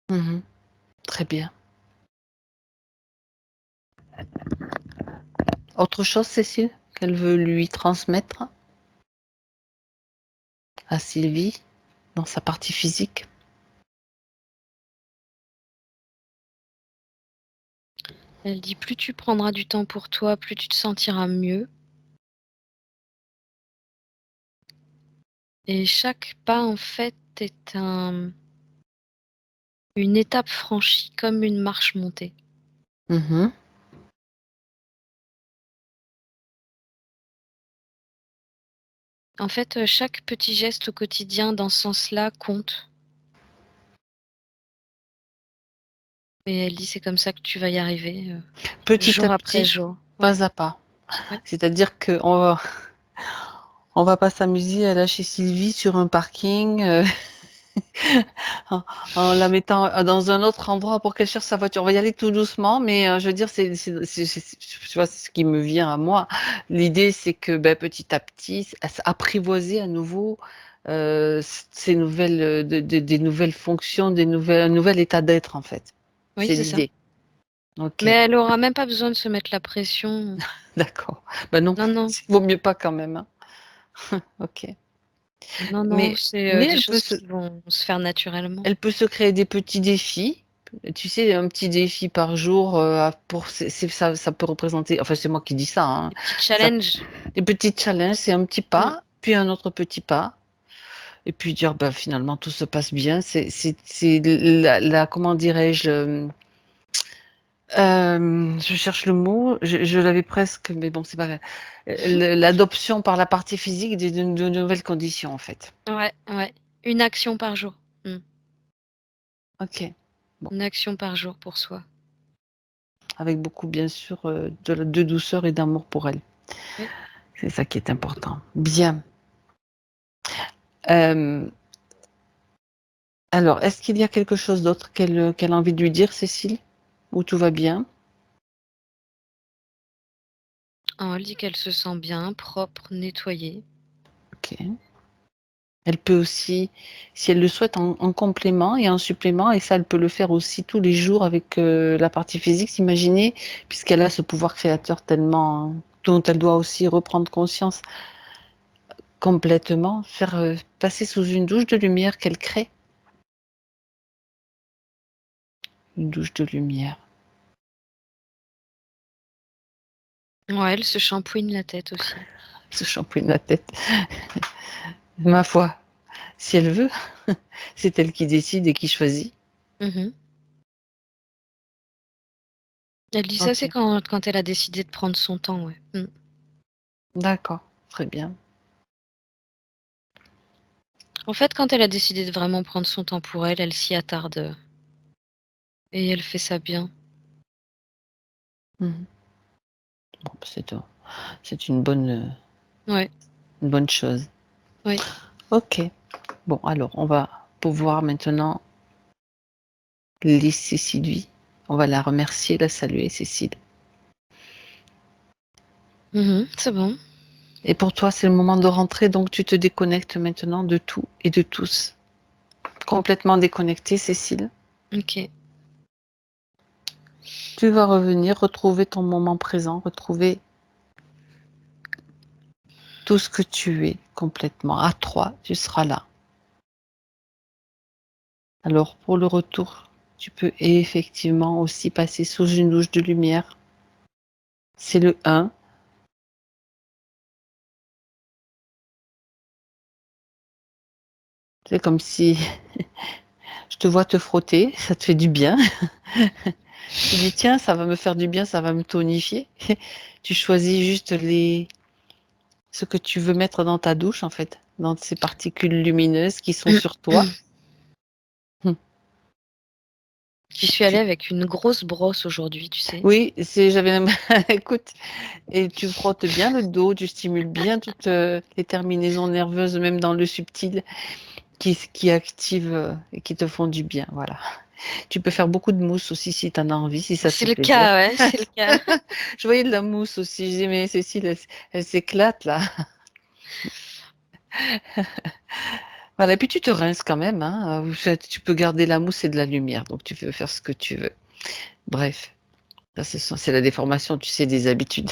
Mhm. Très bien. Autre chose, Cécile, qu'elle veut lui transmettre à Sylvie dans sa partie physique? Elle dit: «Plus tu prendras du temps pour toi, plus tu te sentiras mieux et chaque pas, en fait, est une étape franchie comme une marche montée». Mhm. En fait, chaque petit geste au quotidien dans ce sens-là compte et elle dit: «C'est comme ça que tu vas y arriver, Petit à jour après petit, jour». Ouais, pas à pas. ouais. C'est-à-dire on va pas s'amuser à lâcher Sylvie sur un parking en, en la mettant dans un autre endroit pour qu'elle cherche sa voiture. On va y aller tout doucement, mais je veux dire, tu vois, c'est ce qui me vient à moi. L'idée, c'est que ben, petit à petit, apprivoiser à nouveau ces nouvelles, des nouvelles fonctions, un nouvel état d'être en fait. Oui, C'est c'est ça. l'idée. Ok, Mais elle aura même pas besoin de se mettre la pression. d'accord. Ben non, Non, non, il vaut mieux pas quand même, hein. Ok. non, non, Mais, c'est, mais des choses qui vont se faire naturellement. elle peut se créer des petits défis. Tu sais, un petit défi par jour, pour, ça, ça peut représenter, enfin, c'est moi qui dis ça, hein, Des petits ça, challenges. des petits challenges, c'est un petit Mmh. pas, puis un autre petit pas, et puis dire, bah, finalement, tout se passe bien. C'est comment dirais-je, je cherche le mot, je l'avais presque, mais bon, c'est pas grave. L'adoption par la partie physique de nouvelles conditions, en fait. Ouais, ouais. Une action par jour. Mmh. Ok. Bon. Une action par jour pour soi. Avec beaucoup, bien sûr, de douceur et d'amour pour elle. Oui. C'est ça qui est important. Bien. Euh, alors, est-ce qu'il y a quelque chose d'autre qu'elle a envie de lui dire, Cécile? Ou tout va bien? Oh, elle dit qu'elle se sent bien, propre, nettoyée. Ok. Elle peut aussi, si elle le souhaite, en complément et en supplément, et ça, elle peut le faire aussi tous les jours avec la partie physique, s'imaginer, puisqu'elle a ce pouvoir créateur tellement dont elle doit aussi reprendre conscience complètement, faire passer sous une douche de lumière qu'elle crée. Une douche de lumière. Ouais, elle se shampouine la tête aussi. Se shampouine la tête. Ma foi, si elle veut, c'est elle qui décide et qui choisit. Mmh. Elle dit ça, c'est OK, quand elle a décidé de prendre son temps, ouais. Mmh. d'accord, très bien. En fait, quand elle a décidé de vraiment prendre son temps pour elle, elle s'y attarde, et elle fait ça bien. Mhm. Bon, c'est une bonne chose. Oui. Ok. Bon, alors, on va pouvoir maintenant laisser Sylvie. On va la remercier, la saluer, Cécile. C'est bon. Et pour toi, c'est le moment de rentrer, donc tu te déconnectes maintenant de tout et de tous. Complètement déconnectée, Cécile. Ok. Tu vas revenir, retrouver ton moment présent, retrouver tout ce que tu es complètement. À 3, tu seras là. Alors, pour le retour, tu peux effectivement aussi passer sous une douche de lumière. C'est le 1. C'est comme si je te vois te frotter, ça te fait du bien. Tu dis, tiens, ça va me faire du bien, ça va me tonifier. Tu choisis juste ce que tu veux mettre dans ta douche, en fait, dans ces particules lumineuses qui sont sur toi. J'y suis allée avec une grosse brosse aujourd'hui, tu sais. Oui, j'avais écoute, et tu frottes bien le dos, tu stimules bien toutes les terminaisons nerveuses, même dans le subtil, qui activent et qui te font du bien, voilà. Tu peux faire beaucoup de mousse aussi si tu en as envie, si ça te C'est fait le plaisir. cas, ouais, c'est le cas. Je voyais de la mousse aussi, je dis mais Cécile, elle s'éclate là. Voilà, et puis tu te rinces quand même, hein. Tu peux garder la mousse et de la lumière, donc tu peux faire ce que tu veux. Bref, ça c'est la déformation, tu sais, des habitudes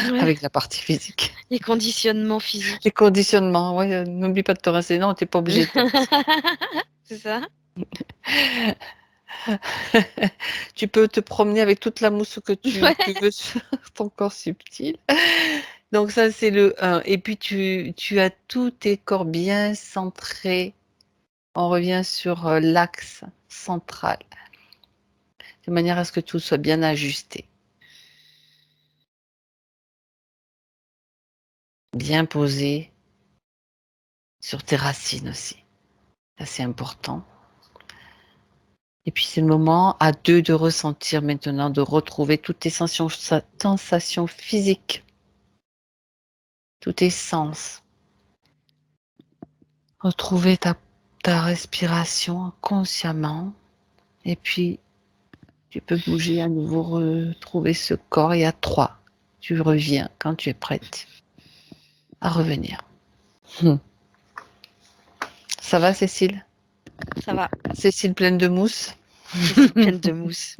Ouais. avec la partie physique. Les conditionnements physiques. Les conditionnements, ouais, n'oublie pas de te rincer, non, t'es pas obligé de te rincer. C'est ça. Tu peux te promener avec toute la mousse que Ouais. tu veux sur ton corps subtil. Donc ça, c'est le 1. Et puis tu as tous tes corps bien centrés. On revient sur l'axe central, de manière à ce que tout soit bien ajusté, bien posé sur tes racines aussi. Ça, c'est important. Et puis c'est le moment à 2 de ressentir maintenant, de retrouver toutes tes sensations physiques, tous tes sens. Retrouver ta respiration consciemment. Et puis tu peux bouger à nouveau, retrouver ce corps. Et à 3, tu reviens quand tu es prête à revenir. Ça va, Cécile? Ça va. Cécile pleine de mousse? C'est pleine de mousse.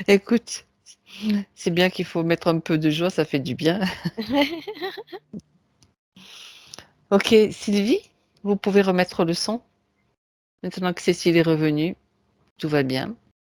Écoute, c'est bien qu'il faut mettre un peu de joie, ça fait du bien. Ok, Sylvie, vous pouvez remettre le son. Maintenant que Cécile est revenue, tout va bien.